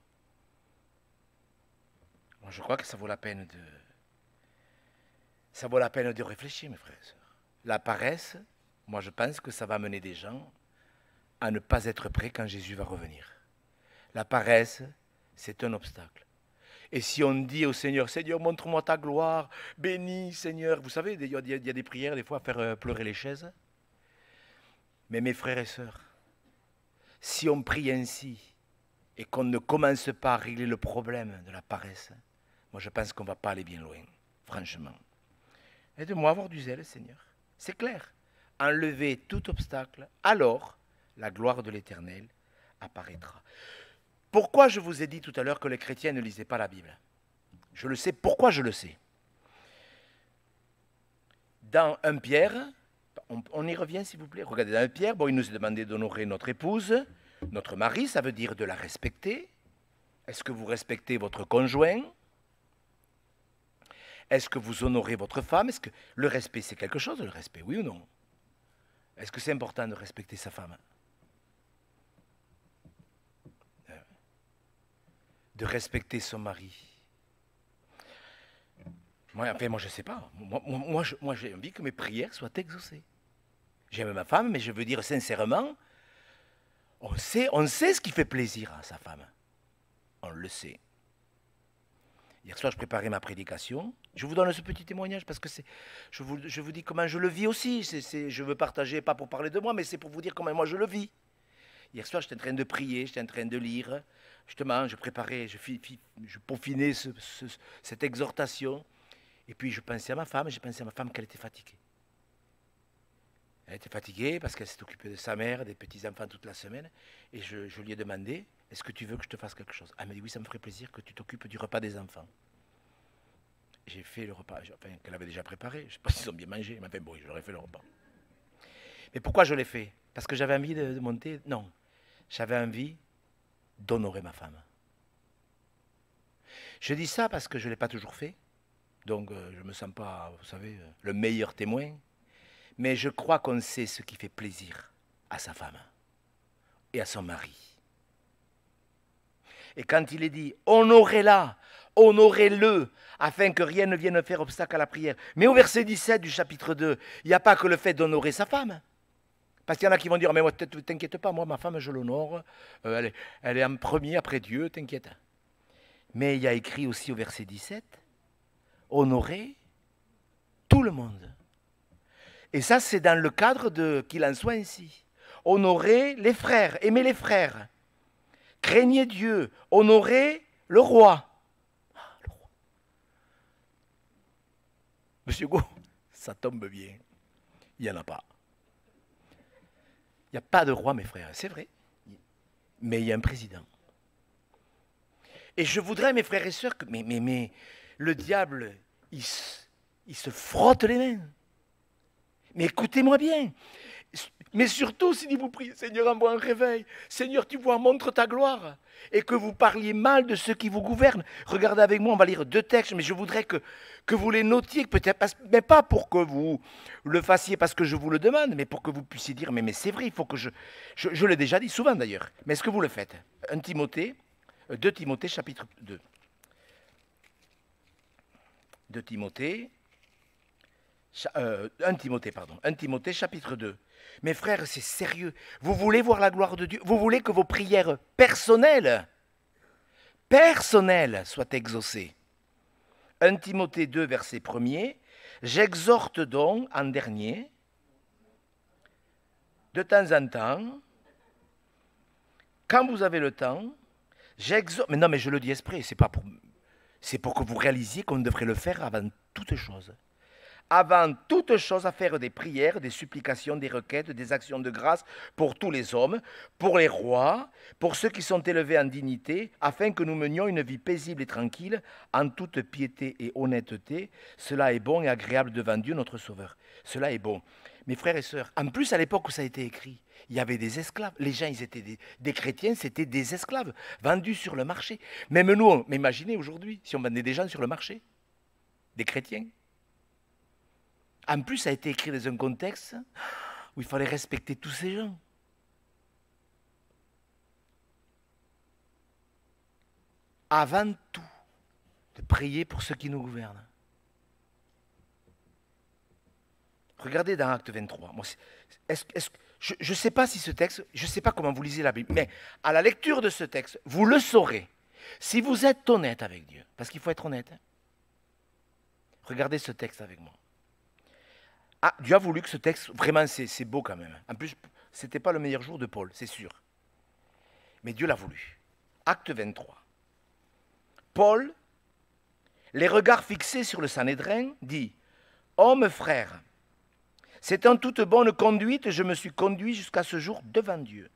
Bon, je crois que ça vaut la peine de réfléchir, mes frères et sœurs. La paresse, moi je pense que ça va mener des gens à ne pas être prêts quand Jésus va revenir. La paresse, c'est un obstacle. Et si on dit au Seigneur, Seigneur, montre-moi ta gloire, bénis, Seigneur. Vous savez, il y a des prières des fois à faire pleurer les chaises. Mais mes frères et sœurs, si on prie ainsi et qu'on ne commence pas à régler le problème de la paresse, moi je pense qu'on ne va pas aller bien loin, franchement. Aide-moi à avoir du zèle, Seigneur. C'est clair. Enlever tout obstacle, alors la gloire de l'Éternel apparaîtra. Pourquoi je vous ai dit tout à l'heure que les chrétiens ne lisaient pas la Bible? Je le sais. Pourquoi je le sais? Dans 1 Pierre, on y revient s'il vous plaît. Regardez, dans 1 Pierre, bon, il nous est demandé d'honorer notre épouse, notre mari, ça veut dire de la respecter. Est-ce que vous respectez votre conjoint? Est-ce que vous honorez votre femme? Est-ce que le respect, c'est quelque chose, le respect, oui ou non? Est-ce que c'est important de respecter sa femme? De respecter son mari? Moi, enfin, moi je ne sais pas. Moi, j'ai envie que mes prières soient exaucées. J'aime ma femme, mais je veux dire sincèrement, on sait ce qui fait plaisir à sa femme. On le sait. Hier soir, je préparais ma prédication. Je vous donne ce petit témoignage parce que je vous dis comment je le vis aussi. Je veux partager, pas pour parler de moi, mais c'est pour vous dire comment moi je le vis. Hier soir, j'étais en train de prier, j'étais en train de lire. Justement, je préparais, je peaufinais cette exhortation. Et puis, je pensais à ma femme, j'ai pensé à ma femme qu'elle était fatiguée. Elle était fatiguée parce qu'elle s'est occupée de sa mère, des petits-enfants toute la semaine. Et je lui ai demandé, est-ce que tu veux que je te fasse quelque chose? Elle m'a dit, oui, ça me ferait plaisir que tu t'occupes du repas des enfants. J'ai fait le repas, enfin, qu'elle avait déjà préparé. Je ne sais pas s'ils ont bien mangé, mais enfin, bon, je leur ai fait le repas. Mais pourquoi je l'ai fait? Parce que j'avais envie de monter? Non. J'avais envie d'honorer ma femme. Je dis ça parce que je ne l'ai pas toujours fait. Donc, je ne me sens pas, vous savez, le meilleur témoin. Mais je crois qu'on sait ce qui fait plaisir à sa femme et à son mari. Et quand il est dit, honorez-la, honorez-le, afin que rien ne vienne faire obstacle à la prière. Mais au verset 17 du chapitre 2, il n'y a pas que le fait d'honorer sa femme. Parce qu'il y en a qui vont dire, mais moi, t'inquiète pas, moi, ma femme, je l'honore, elle est en premier après Dieu, t'inquiète. Mais il y a écrit aussi au verset 17, honorer tout le monde. Et ça, c'est dans le cadre qu'il en soit ainsi. Honorer les frères, aimer les frères. Craignez Dieu, honorer le roi. Ah, le roi. Monsieur Go, ça tombe bien. Il n'y en a pas. Il n'y a pas de roi, mes frères, c'est vrai. Mais il y a un président. Et je voudrais, mes frères et sœurs, que mais le diable, il se frotte les mains. Mais écoutez-moi bien. Mais surtout, si vous priez, Seigneur, envoie un réveil. Seigneur, tu vois, montre ta gloire. Et que vous parliez mal de ceux qui vous gouvernent. Regardez avec moi, on va lire 2 textes, mais je voudrais que vous les notiez, peut-être, mais pas pour que vous le fassiez parce que je vous le demande, mais pour que vous puissiez dire, mais c'est vrai, il faut que je l'ai déjà dit souvent d'ailleurs. Mais est-ce que vous le faites? 2 Timothée, chapitre 2. 2 Timothée, 1 Timothée, chapitre 2. Mes frères, c'est sérieux. Vous voulez voir la gloire de Dieu? Vous voulez que vos prières personnelles soient exaucées? 1 Timothée 2, verset 1er. J'exhorte donc en dernier, de temps en temps, quand vous avez le temps, j'exhorte. Mais non, mais je le dis exprès, c'est pour que vous réalisiez qu'on devrait le faire avant toute chose. Avant toute chose à faire des prières, des supplications, des requêtes, des actions de grâce pour tous les hommes, pour les rois, pour ceux qui sont élevés en dignité, afin que nous menions une vie paisible et tranquille, en toute piété et honnêteté. Cela est bon et agréable devant Dieu notre Sauveur. Cela est bon. Mes frères et sœurs, en plus à l'époque où ça a été écrit, il y avait des esclaves. Les gens, ils étaient des chrétiens, c'était des esclaves, vendus sur le marché. Même nous, imaginez aujourd'hui, si on vendait des gens sur le marché, des chrétiens. En plus, ça a été écrit dans un contexte où il fallait respecter tous ces gens. Avant tout, de prier pour ceux qui nous gouvernent. Regardez dans Acte 23. Moi, je ne sais pas si ce texte, je ne sais pas comment vous lisez la Bible, mais à la lecture de ce texte, vous le saurez. Si vous êtes honnête avec Dieu, parce qu'il faut être honnête. Regardez ce texte avec moi. Ah, Dieu a voulu que ce texte, vraiment c'est beau quand même. En plus, ce n'était pas le meilleur jour de Paul, c'est sûr. Mais Dieu l'a voulu. Acte 23. Paul, les regards fixés sur le Sanhédrin, dit « Homme frère, c'est en toute bonne conduite je me suis conduit jusqu'à ce jour devant Dieu. »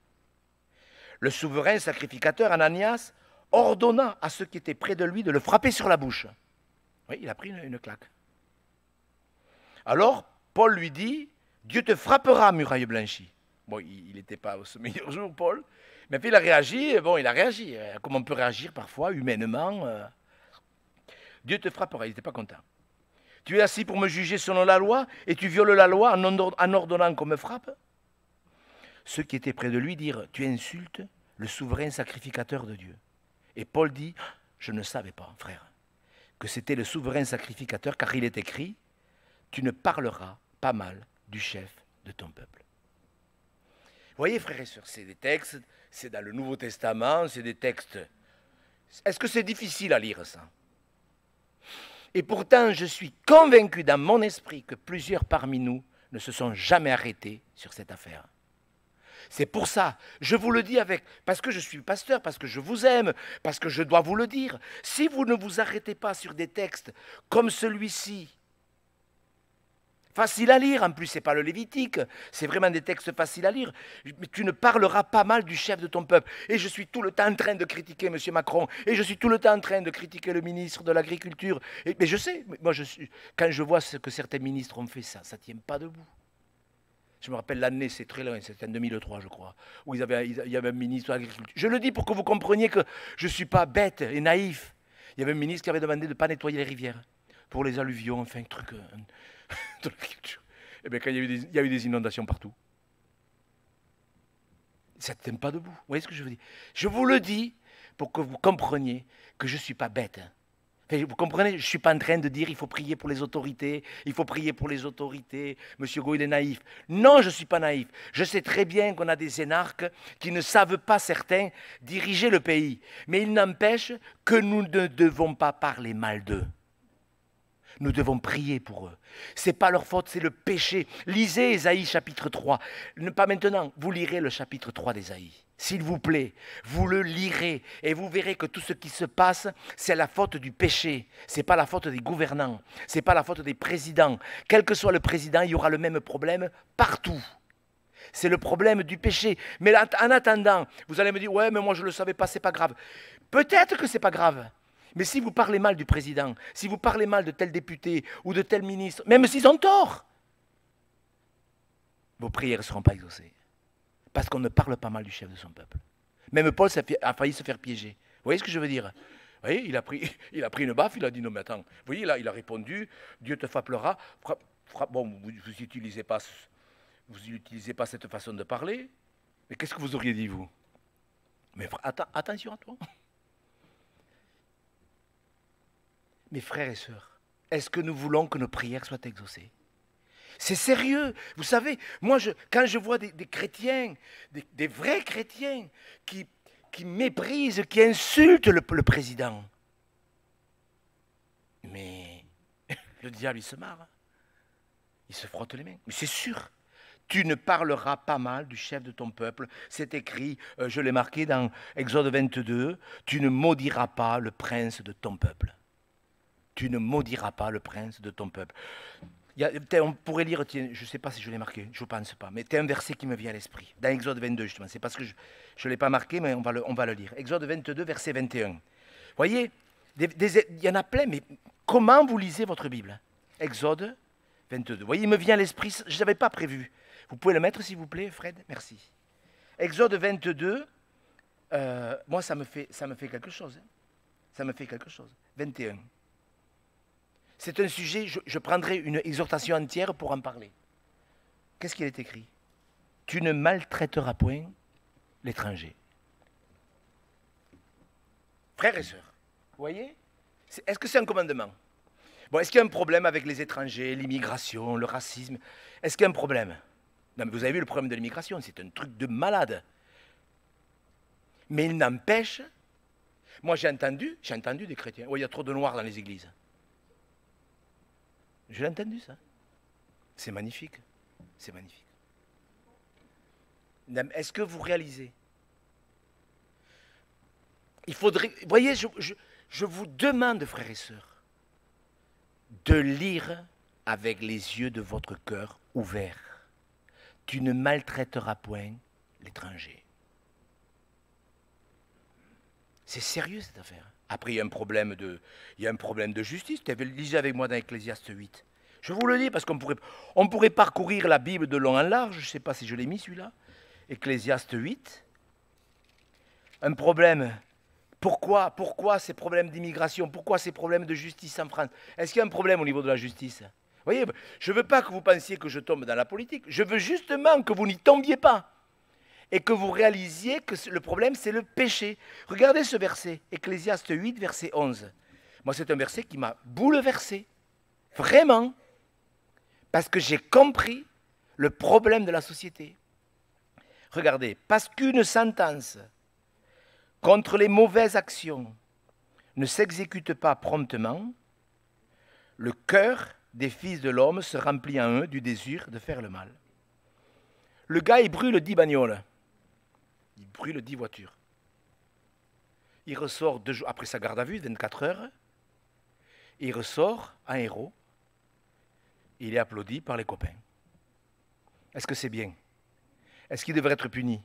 Le souverain sacrificateur Ananias ordonna à ceux qui étaient près de lui de le frapper sur la bouche. Oui, il a pris une claque. Alors, Paul lui dit, Dieu te frappera, muraille blanchie. Bon, il n'était pas au meilleur jour, Paul. Mais puis il a réagi, bon, il a réagi. Comme on peut réagir parfois, humainement. Dieu te frappera, il n'était pas content. Tu es assis pour me juger selon la loi, et tu violes la loi en ordonnant qu'on me frappe. Ceux qui étaient près de lui dirent, tu insultes le souverain sacrificateur de Dieu. Et Paul dit, je ne savais pas, frère, que c'était le souverain sacrificateur, car il est écrit, tu ne parleras pas mal du chef de ton peuple. Vous voyez, frères et sœurs, c'est des textes, c'est dans le Nouveau Testament, c'est des textes. Est-ce que c'est difficile à lire ça? Et pourtant, je suis convaincu dans mon esprit que plusieurs parmi nous ne se sont jamais arrêtés sur cette affaire. C'est pour ça, je vous le dis parce que je suis pasteur, parce que je vous aime, parce que je dois vous le dire. Si vous ne vous arrêtez pas sur des textes comme celui-ci, facile à lire, en plus, ce n'est pas le Lévitique, c'est vraiment des textes faciles à lire. Mais tu ne parleras pas mal du chef de ton peuple. Et je suis tout le temps en train de critiquer M. Macron, et je suis tout le temps en train de critiquer le ministre de l'Agriculture. Mais je sais, moi, quand je vois ce que certains ministres ont fait, ça ne tient pas debout. Je me rappelle l'année, c'est très loin, c'était en 2003, je crois, où il y avait un ministre de l'Agriculture. Je le dis pour que vous compreniez que je ne suis pas bête et naïf. Il y avait un ministre qui avait demandé de ne pas nettoyer les rivières pour les alluvions, enfin, un truc de l'agriculture. Et bien, quand il y a eu des inondations partout, ça ne tient pas debout. Vous voyez ce que je veux dire? Je vous le dis pour que vous compreniez que je ne suis pas bête. Enfin, vous comprenez, je ne suis pas en train de dire il faut prier pour les autorités, il faut prier pour les autorités, Monsieur Gault, il est naïf. Non, je ne suis pas naïf. Je sais très bien qu'on a des énarques qui ne savent pas, certains, diriger le pays. Mais il n'empêche que nous ne devons pas parler mal d'eux. Nous devons prier pour eux. Ce n'est pas leur faute, c'est le péché. Lisez Ésaïe chapitre 3. Pas maintenant, vous lirez le chapitre 3 d'Ésaïe. S'il vous plaît, vous le lirez et vous verrez que tout ce qui se passe, c'est la faute du péché. Ce n'est pas la faute des gouvernants, ce n'est pas la faute des présidents. Quel que soit le président, il y aura le même problème partout. C'est le problème du péché. Mais en attendant, vous allez me dire, ouais, mais moi je ne le savais pas, ce n'est pas grave. Peut-être que ce n'est pas grave. Mais si vous parlez mal du président, si vous parlez mal de tel député ou de tel ministre, même s'ils ont tort, vos prières ne seront pas exaucées. Parce qu'on ne parle pas mal du chef de son peuple. Même Paul a failli se faire piéger. Vous voyez ce que je veux dire? Vous voyez, il a pris une baffe, il a dit non mais attends. Vous voyez, là, il a répondu, Dieu te frappera. Bon, vous n'utilisez pas cette façon de parler. Mais qu'est-ce que vous auriez dit, vous? Mais attention à toi. Mes frères et sœurs, est-ce que nous voulons que nos prières soient exaucées? C'est sérieux. Vous savez, moi, quand je vois des chrétiens, des vrais chrétiens, qui méprisent, qui insultent le président, mais le diable, il se marre. Il se frotte les mains. Mais c'est sûr. Tu ne parleras pas mal du chef de ton peuple. C'est écrit, je l'ai marqué dans Exode 22, tu ne maudiras pas le prince de ton peuple. Tu ne maudiras pas le prince de ton peuple. On pourrait lire, tiens, je ne sais pas si je l'ai marqué, je ne pense pas, mais c'est un verset qui me vient à l'esprit, dans Exode 22 justement, c'est parce que je ne l'ai pas marqué, mais on va le lire. Exode 22, verset 21. Vous voyez, il y en a plein, mais comment vous lisez votre Bible? Exode 22. Vous voyez, il me vient à l'esprit, je ne l'avais pas prévu. Vous pouvez le mettre s'il vous plaît, Fred? Merci. Exode 22, moi ça me fait quelque chose. Hein. Ça me fait quelque chose. 21. C'est un sujet, je prendrai une exhortation entière pour en parler. Qu'est-ce qu'il est écrit? Tu ne maltraiteras point l'étranger. Frères et sœurs, vous voyez? Est-ce que c'est un commandement? Bon, est-ce qu'il y a un problème avec les étrangers, l'immigration, le racisme? Est-ce qu'il y a un problème? Non, mais vous avez vu le problème de l'immigration, c'est un truc de malade. Mais il n'empêche, moi j'ai entendu des chrétiens, oh, il y a trop de noirs dans les églises. Je l'ai entendu, ça. C'est magnifique. C'est magnifique. Est-ce que vous réalisez? Il faudrait... Vous voyez, je vous demande, frères et sœurs, de lire avec les yeux de votre cœur ouverts. Tu ne maltraiteras point l'étranger. C'est sérieux cette affaire. Après, il y a un problème de justice. Lisez avec moi dans Ecclésiaste 8. Je vous le dis parce qu'on pourrait parcourir la Bible de long en large. Je ne sais pas si je l'ai mis celui-là. Ecclésiaste 8. Un problème. Pourquoi ces problèmes d'immigration? Pourquoi ces problèmes de justice en France? Est-ce qu'il y a un problème au niveau de la justice? Vous voyez, je ne veux pas que vous pensiez que je tombe dans la politique. Je veux justement que vous n'y tombiez pas. Et que vous réalisiez que le problème, c'est le péché. Regardez ce verset, Ecclésiaste 8, verset 11. Moi, c'est un verset qui m'a bouleversé. Vraiment. Parce que j'ai compris le problème de la société. Regardez, parce qu'une sentence contre les mauvaises actions ne s'exécute pas promptement, le cœur des fils de l'homme se remplit en eux du désir de faire le mal. Le gars, il brûle 10 bagnoles. Il brûle 10 voitures. Il ressort 2 jours après sa garde à vue, 24 heures. Il ressort un héros. Il est applaudi par les copains. Est-ce que c'est bien? Est-ce qu'il devrait être puni?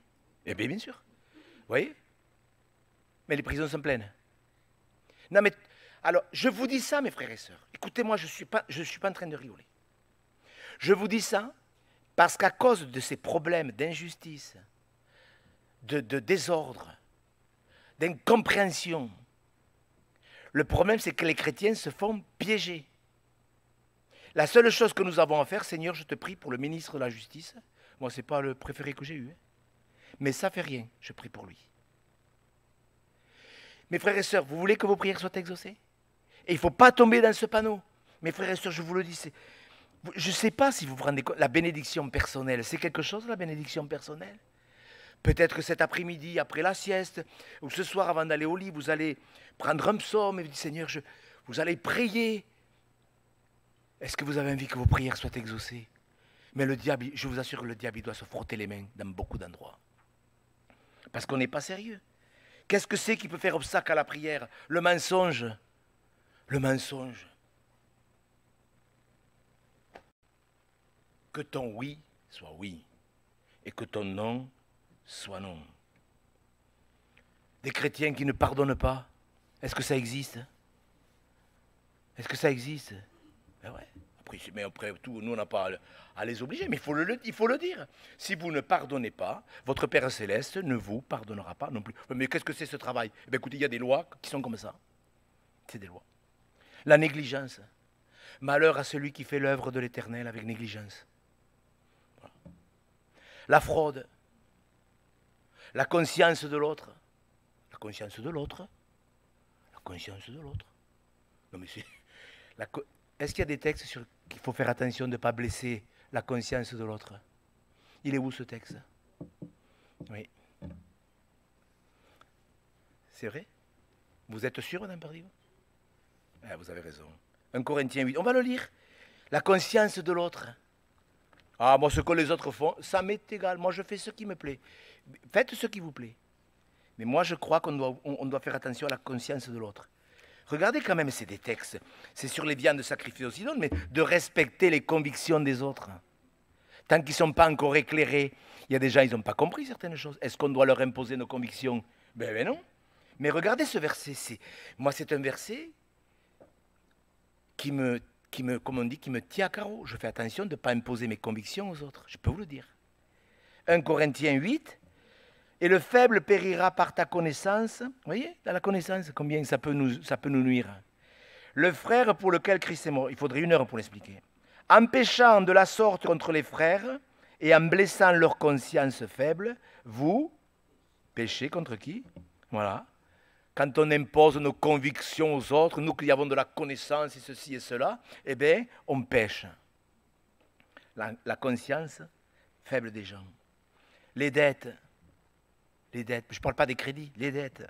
Eh bien, bien sûr. Vous voyez? Mais les prisons sont pleines. Non, mais alors, je vous dis ça, mes frères et sœurs. Écoutez-moi, je ne suis pas en train de rigoler. Je vous dis ça parce qu'à cause de ces problèmes d'injustice, de désordre, d'incompréhension, le problème, c'est que les chrétiens se font piéger. La seule chose que nous avons à faire, Seigneur, je te prie pour le ministre de la Justice. Moi, ce n'est pas le préféré que j'ai eu. Hein. Mais ça ne fait rien, je prie pour lui. Mes frères et sœurs, vous voulez que vos prières soient exaucées? Et il ne faut pas tomber dans ce panneau. Mes frères et sœurs, je vous le dis, je ne sais pas si vous vous rendez compte, la bénédiction personnelle, c'est quelque chose, la bénédiction personnelle? Peut-être que cet après-midi, après la sieste, ou ce soir avant d'aller au lit, vous allez prendre un psaume et vous dites, Seigneur, vous allez prier. Est-ce que vous avez envie que vos prières soient exaucées? Mais le diable, je vous assure que le diable, il doit se frotter les mains dans beaucoup d'endroits. Parce qu'on n'est pas sérieux. Qu'est-ce que c'est qui peut faire obstacle à la prière? Le mensonge. Le mensonge. Que ton oui soit oui et que ton non soit non. Des chrétiens qui ne pardonnent pas, est-ce que ça existe? Est-ce que ça existe? Ben ouais. Après tout, nous on n'a pas à les obliger, mais il faut le dire. Si vous ne pardonnez pas, votre Père Céleste ne vous pardonnera pas non plus. Mais qu'est-ce que c'est ce travail? Eh bien, écoutez, il y a des lois qui sont comme ça. C'est des lois. La négligence. Malheur à celui qui fait l'œuvre de l'Éternel avec négligence. Voilà. La fraude. La conscience de l'autre. La conscience de l'autre. La conscience de l'autre. Non mais c'est... Est-ce qu'il y a des textes sur qu'il faut faire attention de ne pas blesser la conscience de l'autre? Il est où ce texte? Oui. C'est vrai? Vous êtes sûr, Madame Pardieu? Ah, vous avez raison. 1 Corinthiens 8. On va le lire. La conscience de l'autre. Ah, moi, ce que les autres font, ça m'est égal. Moi, je fais ce qui me plaît. Faites ce qui vous plaît. Mais moi, je crois qu'on doit faire attention à la conscience de l'autre. Regardez quand même, c'est des textes. C'est sur les viandes sacrifiées aux idoles, mais de respecter les convictions des autres. Tant qu'ils ne sont pas encore éclairés, il y a des gens, ils n'ont pas compris certaines choses. Est-ce qu'on doit leur imposer nos convictions? Ben non. Mais regardez ce verset. Moi, c'est un verset qui me tient à carreau. Je fais attention de ne pas imposer mes convictions aux autres. Je peux vous le dire. 1 Corinthiens 8. Et le faible périra par ta connaissance. Vous voyez, dans la connaissance, combien ça peut nous nuire. Le frère pour lequel Christ est mort, il faudrait 1 heure pour l'expliquer. En péchant de la sorte contre les frères et en blessant leur conscience faible, vous péchez contre qui? Voilà. Quand on impose nos convictions aux autres, nous qui avons de la connaissance et ceci et cela, eh bien, on pêche. La conscience faible des gens. Les dettes. Je ne parle pas des crédits, les dettes.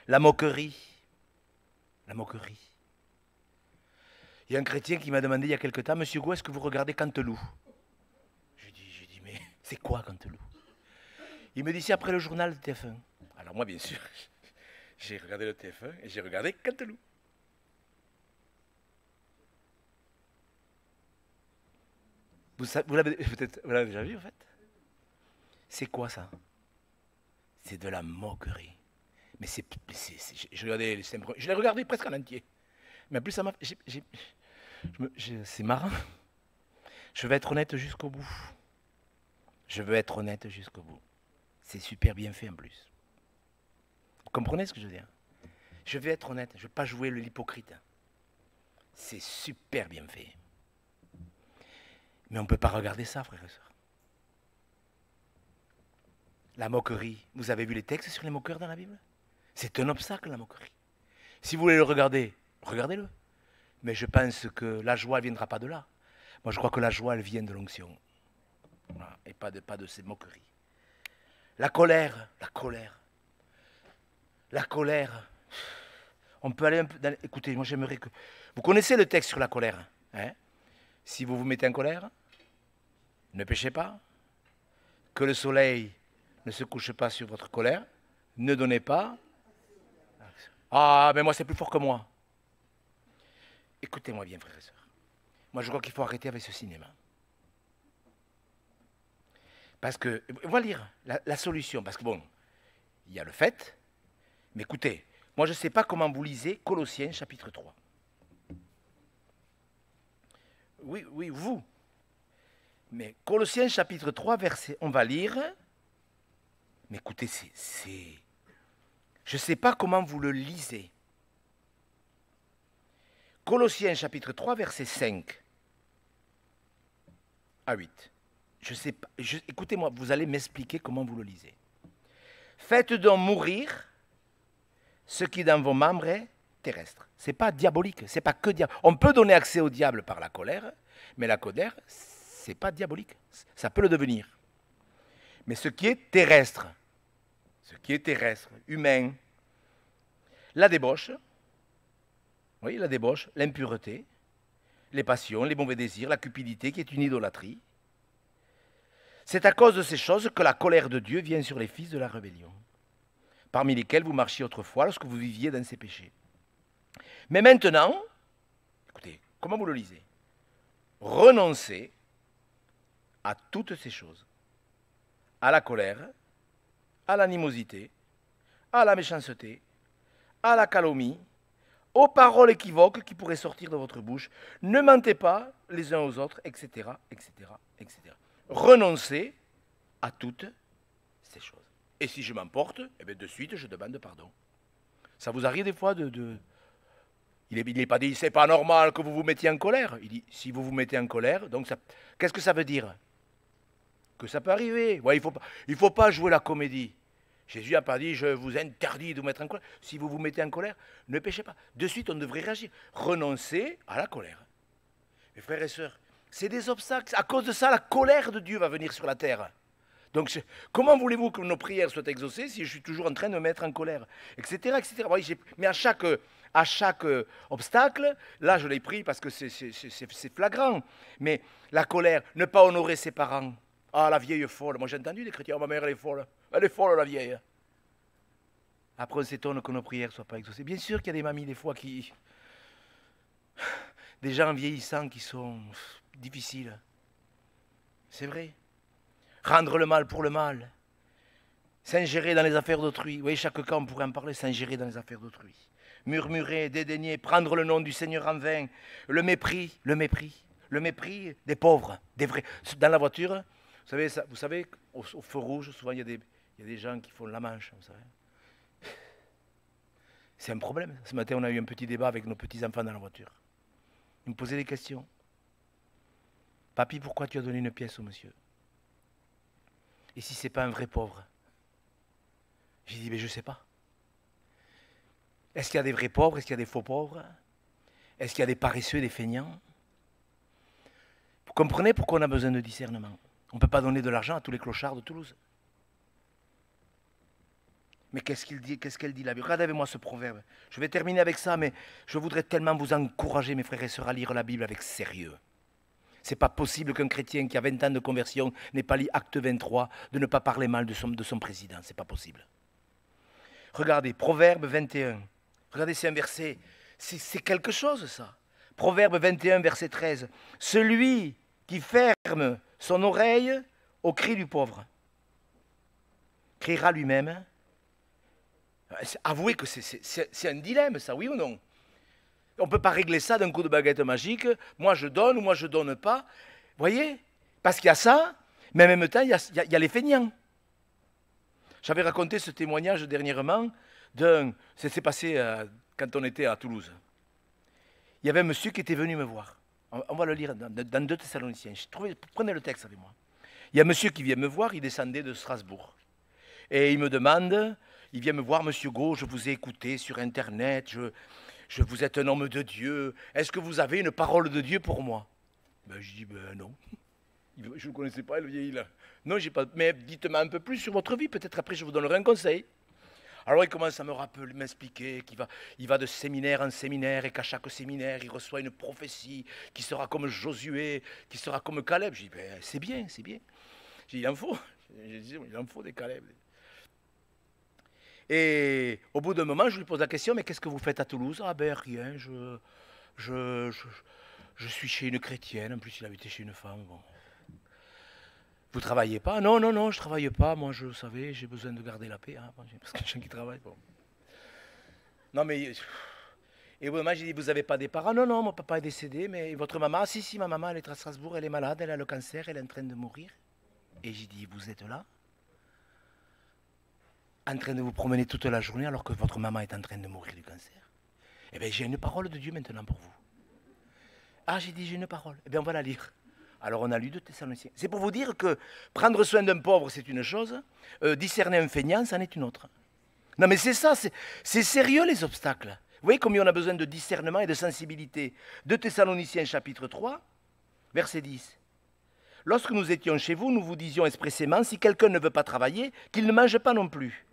La moquerie. La moquerie. Il y a un chrétien qui m'a demandé il y a quelque temps, Monsieur Gou, est-ce que vous regardez Canteloup? J'ai dit, mais c'est quoi Canteloup? Il me dit, c'est après le journal de TF1. Alors moi, bien sûr, j'ai regardé le TF1 et j'ai regardé Canteloup. Vous l'avez peut-être vous l'avez déjà vu, en fait? C'est quoi, ça? C'est de la moquerie. Mais je regardais les cinq premiers- je l'ai regardé presque en entier. Mais en plus, ça m'a... c'est marrant. Je vais être honnête jusqu'au bout. Je veux être honnête jusqu'au bout. C'est super bien fait, en plus. Vous comprenez ce que je veux dire? Je vais être honnête, je ne veux pas jouer l'hypocrite. C'est super bien fait. Mais on ne peut pas regarder ça, frères et sœurs. La moquerie, vous avez vu les textes sur les moqueurs dans la Bible? C'est un obstacle, la moquerie. Si vous voulez le regarder, regardez-le. Mais je pense que la joie ne viendra pas de là. Moi, je crois que la joie, elle vient de l'onction. Voilà, et pas de ces moqueries. La colère, la colère. La colère. On peut aller un peu dans... Écoutez, moi j'aimerais que... Vous connaissez le texte sur la colère, hein? Si vous vous mettez en colère, ne péchez pas. Que le soleil ne se couche pas sur votre colère. Ne donnez pas. Ah, mais moi c'est plus fort que moi. Écoutez-moi bien, frères et sœurs. Moi je crois qu'il faut arrêter avec ce cinéma. Parce que, on va lire la solution. Parce que bon, il y a le fait. Mais écoutez, moi je ne sais pas comment vous lisez Colossiens chapitre 3. Oui, oui, vous. Mais Colossiens chapitre 3, verset, on va lire. Mais écoutez, je ne sais pas comment vous le lisez. Colossiens chapitre 3, verset 5 à 8. Je sais pas, écoutez-moi, vous allez m'expliquer comment vous le lisez. Faites donc mourir ce qui dans vos membres est terrestre. Ce n'est pas diabolique, c'est pas que diabolique. On peut donner accès au diable par la colère, mais la colère, c'est pas diabolique. Ça peut le devenir. Mais ce qui est terrestre, humain, la débauche, oui, la débauche, l'impureté, les passions, les mauvais désirs, la cupidité qui est une idolâtrie. C'est à cause de ces choses que la colère de Dieu vient sur les fils de la rébellion, parmi lesquels vous marchiez autrefois lorsque vous viviez dans ces péchés. Mais maintenant, écoutez, comment vous le lisez? Renoncez à toutes ces choses, à la colère, à l'animosité, à la méchanceté, à la calomnie, aux paroles équivoques qui pourraient sortir de votre bouche. Ne mentez pas les uns aux autres, etc., etc., etc. Renoncez à toutes ces choses. Et si je m'emporte, eh bien de suite, je demande pardon. Ça vous arrive des fois Il n'est pas dit, c'est pas normal que vous vous mettiez en colère. Il dit, si vous vous mettez en colère, donc qu'est-ce que ça veut dire? Que ça peut arriver. Ouais, il faut pas jouer la comédie. Jésus n'a pas dit, je vous interdis de vous mettre en colère. Si vous vous mettez en colère, ne péchez pas. De suite, on devrait réagir. Renoncez à la colère. Mes frères et sœurs, c'est des obstacles. À cause de ça, la colère de Dieu va venir sur la terre. Donc, comment voulez-vous que nos prières soient exaucées si je suis toujours en train de me mettre en colère, etc., etc. Oui, mais à chaque obstacle, là, je l'ai pris parce que c'est flagrant. Mais la colère, ne pas honorer ses parents. Ah, la vieille folle. Moi, j'ai entendu des chrétiens, oh, ma mère, elle est folle. Elle est folle, la vieille. Après, on s'étonne que nos prières ne soient pas exaucées. Bien sûr qu'il y a des mamies, des fois, des gens vieillissants qui sont difficiles. C'est vrai. Rendre le mal pour le mal. S'ingérer dans les affaires d'autrui. Vous voyez, chaque cas, on pourrait en parler. S'ingérer dans les affaires d'autrui. Murmurer, dédaigner, prendre le nom du Seigneur en vain. Le mépris. Le mépris des pauvres, des vrais. Dans la voiture, vous savez au feu rouge, souvent, il y a des gens qui font la manche. Vous savez. C'est un problème. Ce matin, on a eu un petit débat avec nos petits-enfants dans la voiture. Ils me posaient des questions. Papy, pourquoi tu as donné une pièce au monsieur? Et si ce n'est pas un vrai pauvre? J'ai dit, mais je ne sais pas. Est-ce qu'il y a des vrais pauvres? Est-ce qu'il y a des faux pauvres? Est-ce qu'il y a des paresseux, des feignants? Vous comprenez pourquoi on a besoin de discernement? On ne peut pas donner de l'argent à tous les clochards de Toulouse. Mais qu'est-ce qu'elle dit la Bible? Regardez avec moi ce proverbe. Je vais terminer avec ça, mais je voudrais tellement vous encourager, mes frères et sœurs, à lire la Bible avec sérieux. Ce n'est pas possible qu'un chrétien qui a 20 ans de conversion n'ait pas lu Acte 23, de ne pas parler mal de son président. Ce n'est pas possible. Regardez, Proverbe 21. Regardez, c'est un verset. C'est quelque chose, ça. Proverbe 21, verset 13. Celui qui ferme son oreille au cri du pauvre criera lui-même. Avouez que c'est un dilemme, ça, oui ou non? On ne peut pas régler ça d'un coup de baguette magique. Moi, je donne ou moi, je ne donne pas. Vous voyez? Parce qu'il y a ça, mais en même temps, il y a les feignants. J'avais raconté ce témoignage dernièrement. Ça s'est passé quand on était à Toulouse. Il y avait un monsieur qui était venu me voir. On va le lire dans 2 Thessaloniciens. Prenez le texte avec moi. Il y a un monsieur qui vient me voir, il descendait de Strasbourg. Et il me demande, il vient me voir, Monsieur Gau, je vous ai écouté sur Internet, vous êtes un homme de Dieu, est-ce que vous avez une parole de Dieu pour moi? Je dis, non. Je ne connaissais pas le vieil là. Non, j'ai pas. Mais dites-moi un peu plus sur votre vie, peut-être après je vous donnerai un conseil. Alors il commence à m'expliquer qu'il va de séminaire en séminaire et qu'à chaque séminaire, il reçoit une prophétie qui sera comme Josué, qui sera comme Caleb. Je dis, c'est bien, c'est bien. J'ai dit, il en faut. Il en faut des Caleb. Et au bout d'un moment, je lui pose la question, mais qu'est-ce que vous faites à Toulouse? Ah ben rien, je suis chez une chrétienne, en plus il avait été chez une femme. Bon. Vous travaillez pas? Non, non, non, je travaille pas, moi vous savez, j'ai besoin de garder la paix, hein, parce que les gens qui travaillent, bon. Non mais, et au bout d'un moment, j'ai dit, vous n'avez pas des parents? Non, non, mon papa est décédé, mais votre maman? Ah, si, ma maman, elle est à Strasbourg, elle est malade, elle a le cancer, elle est en train de mourir. Et j'ai dit, vous êtes là? En train de vous promener toute la journée alors que votre maman est en train de mourir du cancer. Eh bien, j'ai une parole de Dieu maintenant pour vous. Ah, j'ai dit, j'ai une parole. Eh bien, on va la lire. Alors, on a lu 2 Thessaloniciens. C'est pour vous dire que prendre soin d'un pauvre, c'est une chose. Discerner un feignant, c'en est une autre. Non, mais c'est ça, c'est sérieux les obstacles. Vous voyez combien on a besoin de discernement et de sensibilité. 2 Thessaloniciens, chapitre 3, verset 10. Lorsque nous étions chez vous, nous vous disions expressément, si quelqu'un ne veut pas travailler, qu'il ne mange pas non plus.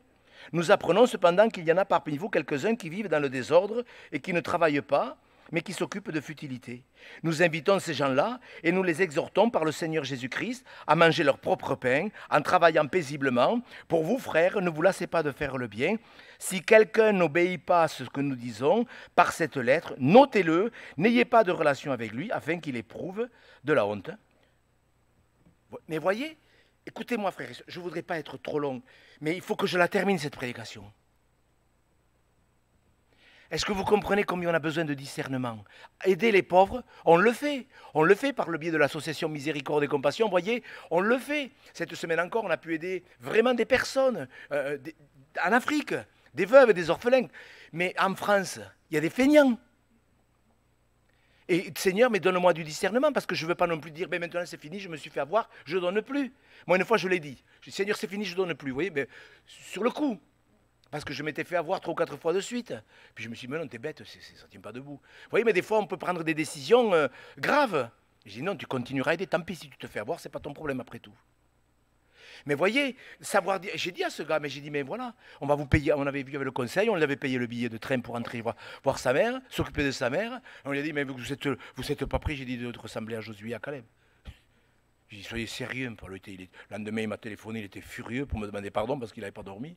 Nous apprenons cependant qu'il y en a parmi vous quelques-uns qui vivent dans le désordre et qui ne travaillent pas, mais qui s'occupent de futilités. Nous invitons ces gens-là et nous les exhortons par le Seigneur Jésus-Christ à manger leur propre pain en travaillant paisiblement. Pour vous, frères, ne vous lassez pas de faire le bien. Si quelqu'un n'obéit pas à ce que nous disons par cette lettre, notez-le, n'ayez pas de relation avec lui afin qu'il éprouve de la honte. Mais voyez, écoutez-moi frères, je ne voudrais pas être trop long, mais il faut que je la termine cette prédication. Est-ce que vous comprenez combien on a besoin de discernement? Aider les pauvres, on le fait. On le fait par le biais de l'association Miséricorde et Compassion, vous voyez, on le fait. Cette semaine encore, on a pu aider vraiment des personnes en Afrique, des veuves et des orphelins. Mais en France, il y a des feignants. Et Seigneur, mais donne-moi du discernement, parce que je ne veux pas non plus dire, ben maintenant c'est fini, je me suis fait avoir, je ne donne plus. Moi, une fois, je l'ai dit. Je dis, Seigneur, c'est fini, je ne donne plus. Vous voyez, mais sur le coup. Parce que je m'étais fait avoir 3 ou 4 fois de suite. Puis je me suis dit, mais non, t'es bête, ça ne tient pas debout. Vous voyez, mais des fois, on peut prendre des décisions graves. Je dis, non, tu continueras à aider, tant pis, si tu te fais avoir, ce n'est pas ton problème après tout. Mais voyez, savoir dire, j'ai dit à ce gars, mais j'ai dit, mais voilà, on va vous payer, on avait vu avec le conseil, on lui avait payé le billet de train pour entrer voir sa mère, s'occuper de sa mère. On lui a dit, mais vous êtes pas pris, j'ai dit, de ressembler à Josué, à Caleb. J'ai dit, soyez sérieux. Le lendemain, il m'a téléphoné, il était furieux pour me demander pardon parce qu'il n'avait pas dormi.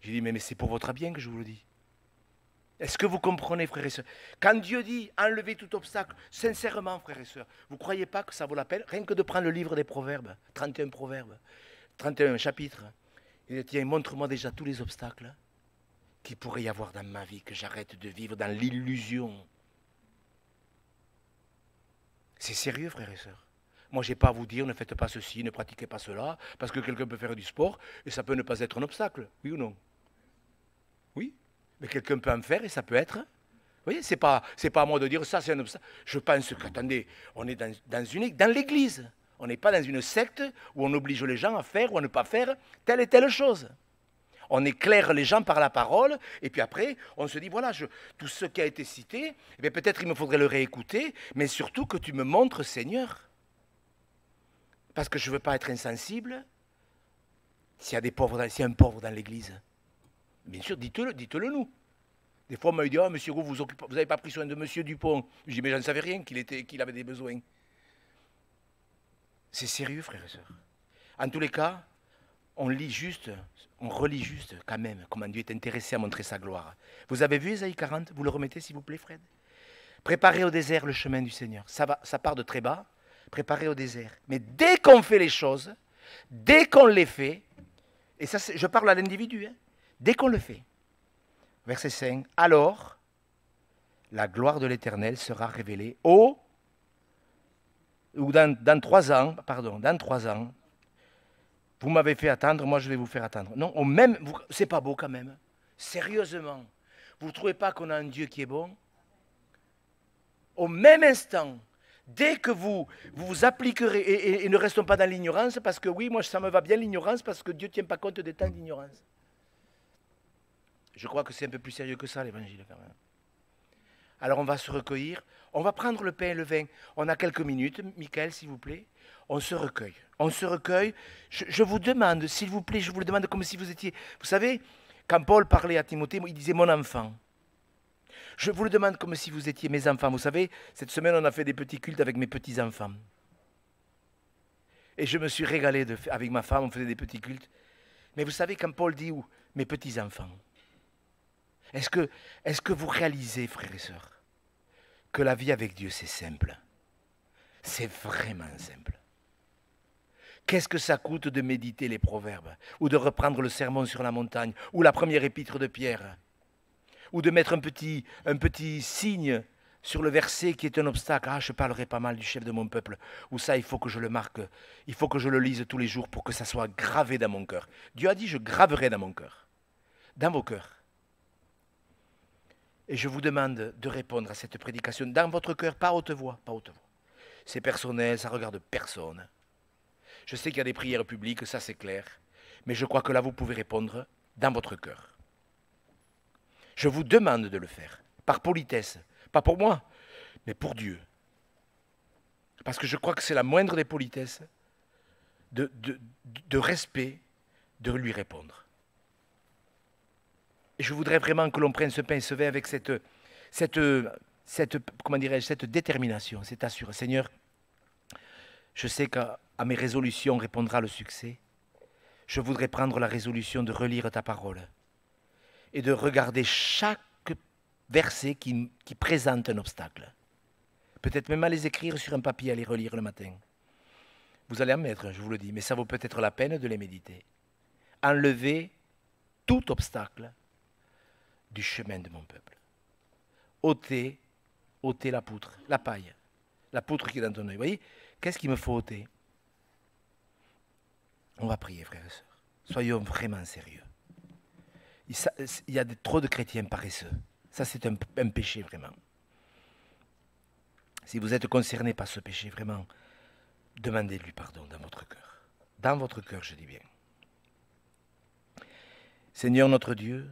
J'ai dit, mais c'est pour votre bien que je vous le dis. Est-ce que vous comprenez, frères et sœurs? Quand Dieu dit, enlevez tout obstacle, sincèrement, frères et sœurs, vous ne croyez pas que ça vaut la peine? Rien que de prendre le livre des Proverbes, 31 Proverbes, 31 chapitres. Il dit, tiens, montre-moi déjà tous les obstacles qu'il pourrait y avoir dans ma vie, que j'arrête de vivre dans l'illusion. C'est sérieux, frères et sœurs. Moi, je n'ai pas à vous dire, ne faites pas ceci, ne pratiquez pas cela, parce que quelqu'un peut faire du sport, et ça peut ne pas être un obstacle, oui ou non? Oui, mais quelqu'un peut en faire, et ça peut être. Vous voyez, c'est pas à moi de dire, ça c'est un obstacle. Je pense qu'attendez, on est dans l'église. On n'est pas dans une secte où on oblige les gens à faire ou à ne pas faire telle et telle chose. On éclaire les gens par la parole, et puis après, on se dit, voilà, tout ce qui a été cité, eh peut-être il me faudrait le réécouter, mais surtout que tu me montres, Seigneur. Parce que je ne veux pas être insensible s'il y a un pauvre dans l'église. Bien sûr, dites-le nous. Des fois, on m'a dit, ah, monsieur Roux, vous n'avez pas pris soin de monsieur Dupont. Je dis, mais je ne savais rien qu'il avait des besoins. C'est sérieux, frères et sœurs. En tous les cas, on relit juste quand même comment Dieu est intéressé à montrer sa gloire. Vous avez vu Ésaïe 40? Vous le remettez, s'il vous plaît, Fred? Préparez au désert le chemin du Seigneur. Ça part de très bas, préparé au désert. Mais dès qu'on fait les choses, dès qu'on les fait, et ça je parle à l'individu, hein, dès qu'on le fait, verset 5, alors la gloire de l'Éternel sera révélée ou dans 3 ans, vous m'avez fait attendre, moi je vais vous faire attendre. Non, c'est pas beau quand même. Sérieusement, vous ne trouvez pas qu'on a un Dieu qui est bon? Au même instant, dès que vous vous appliquerez, et ne restons pas dans l'ignorance, parce que oui, moi ça me va bien l'ignorance, parce que Dieu ne tient pas compte des temps d'ignorance. Je crois que c'est un peu plus sérieux que ça l'évangile quand même. Alors on va se recueillir, on va prendre le pain et le vin. On a quelques minutes, Michael s'il vous plaît. On se recueille. On se recueille. Je vous demande, s'il vous plaît, je vous le demande comme si vous étiez... Vous savez, quand Paul parlait à Timothée, il disait « mon enfant ». Je vous le demande comme si vous étiez mes enfants. Vous savez, cette semaine, on a fait des petits cultes avec mes petits-enfants. Et je me suis régalé avec ma femme, on faisait des petits cultes. Mais vous savez, quand Paul dit « mes petits-enfants », est-ce que vous réalisez, frères et sœurs, que la vie avec Dieu, c'est simple? C'est vraiment simple. Qu'est-ce que ça coûte de méditer les proverbes, ou de reprendre le sermon sur la montagne, ou la première épître de Pierre, ou de mettre un petit signe sur le verset qui est un obstacle. Ah, je parlerai pas mal du chef de mon peuple, ou ça, il faut que je le marque, il faut que je le lise tous les jours pour que ça soit gravé dans mon cœur. Dieu a dit, je graverai dans mon cœur, dans vos cœurs. Et je vous demande de répondre à cette prédication dans votre cœur, pas à haute voix, pas à haute voix. C'est personnel, ça regarde personne. Je sais qu'il y a des prières publiques, ça c'est clair. Mais je crois que là, vous pouvez répondre dans votre cœur. Je vous demande de le faire, par politesse. Pas pour moi, mais pour Dieu. Parce que je crois que c'est la moindre des politesses de respect de lui répondre. Et je voudrais vraiment que l'on prenne ce pain et ce vin avec cette détermination, cette assurance. Seigneur, je sais qu'à mes résolutions répondra le succès. Je voudrais prendre la résolution de relire ta parole et de regarder chaque verset qui présente un obstacle. Peut-être même à les écrire sur un papier, à les relire le matin. Vous allez en mettre, je vous le dis, mais ça vaut peut-être la peine de les méditer. Enlever tout obstacle du chemin de mon peuple. ôter la poutre, la paille, la poutre qui est dans ton œil. Vous voyez, qu'est-ce qu'il me faut ôter? On va prier, frères et sœurs. Soyons vraiment sérieux. Il y a trop de chrétiens paresseux. Ça, c'est un péché, vraiment. Si vous êtes concerné par ce péché, vraiment, demandez-lui pardon dans votre cœur. Dans votre cœur, je dis bien. Seigneur notre Dieu,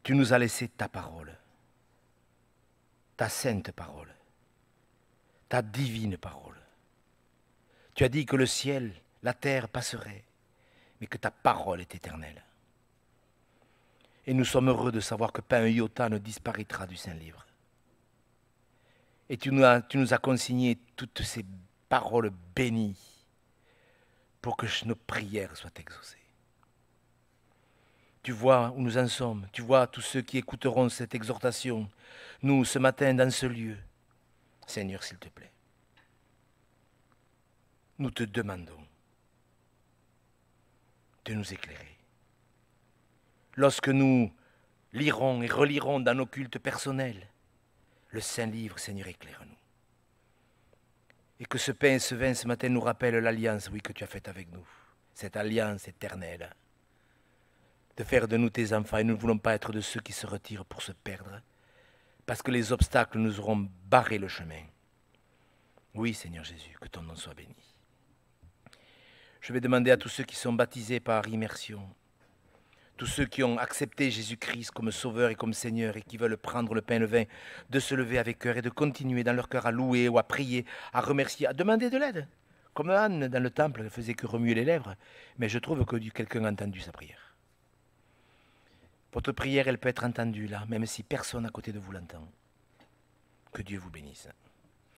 tu nous as laissé ta parole, ta sainte parole, ta divine parole. Tu as dit que le ciel, la terre passerait, mais que ta parole est éternelle. Et nous sommes heureux de savoir que pas un iota ne disparaîtra du Saint-Livre. Et tu nous as consigné toutes ces paroles bénies pour que nos prières soient exaucées. Tu vois où nous en sommes, tu vois tous ceux qui écouteront cette exhortation, nous, ce matin, dans ce lieu. Seigneur, s'il te plaît, nous te demandons de nous éclairer. Lorsque nous lirons et relirons dans nos cultes personnels le Saint-Livre, Seigneur, éclaire-nous. Et que ce pain et ce vin ce matin nous rappellent l'alliance, oui, que tu as faite avec nous, cette alliance éternelle, de faire de nous tes enfants, et nous ne voulons pas être de ceux qui se retirent pour se perdre, parce que les obstacles nous auront barré le chemin. Oui, Seigneur Jésus, que ton nom soit béni. Je vais demander à tous ceux qui sont baptisés par immersion, tous ceux qui ont accepté Jésus-Christ comme Sauveur et comme Seigneur et qui veulent prendre le pain et le vin, de se lever avec cœur et de continuer dans leur cœur à louer ou à prier, à remercier, à demander de l'aide. Comme Anne dans le temple, elle ne faisait que remuer les lèvres, mais je trouve que quelqu'un a entendu sa prière. Votre prière, elle peut être entendue là, même si personne à côté de vous l'entend. Que Dieu vous bénisse.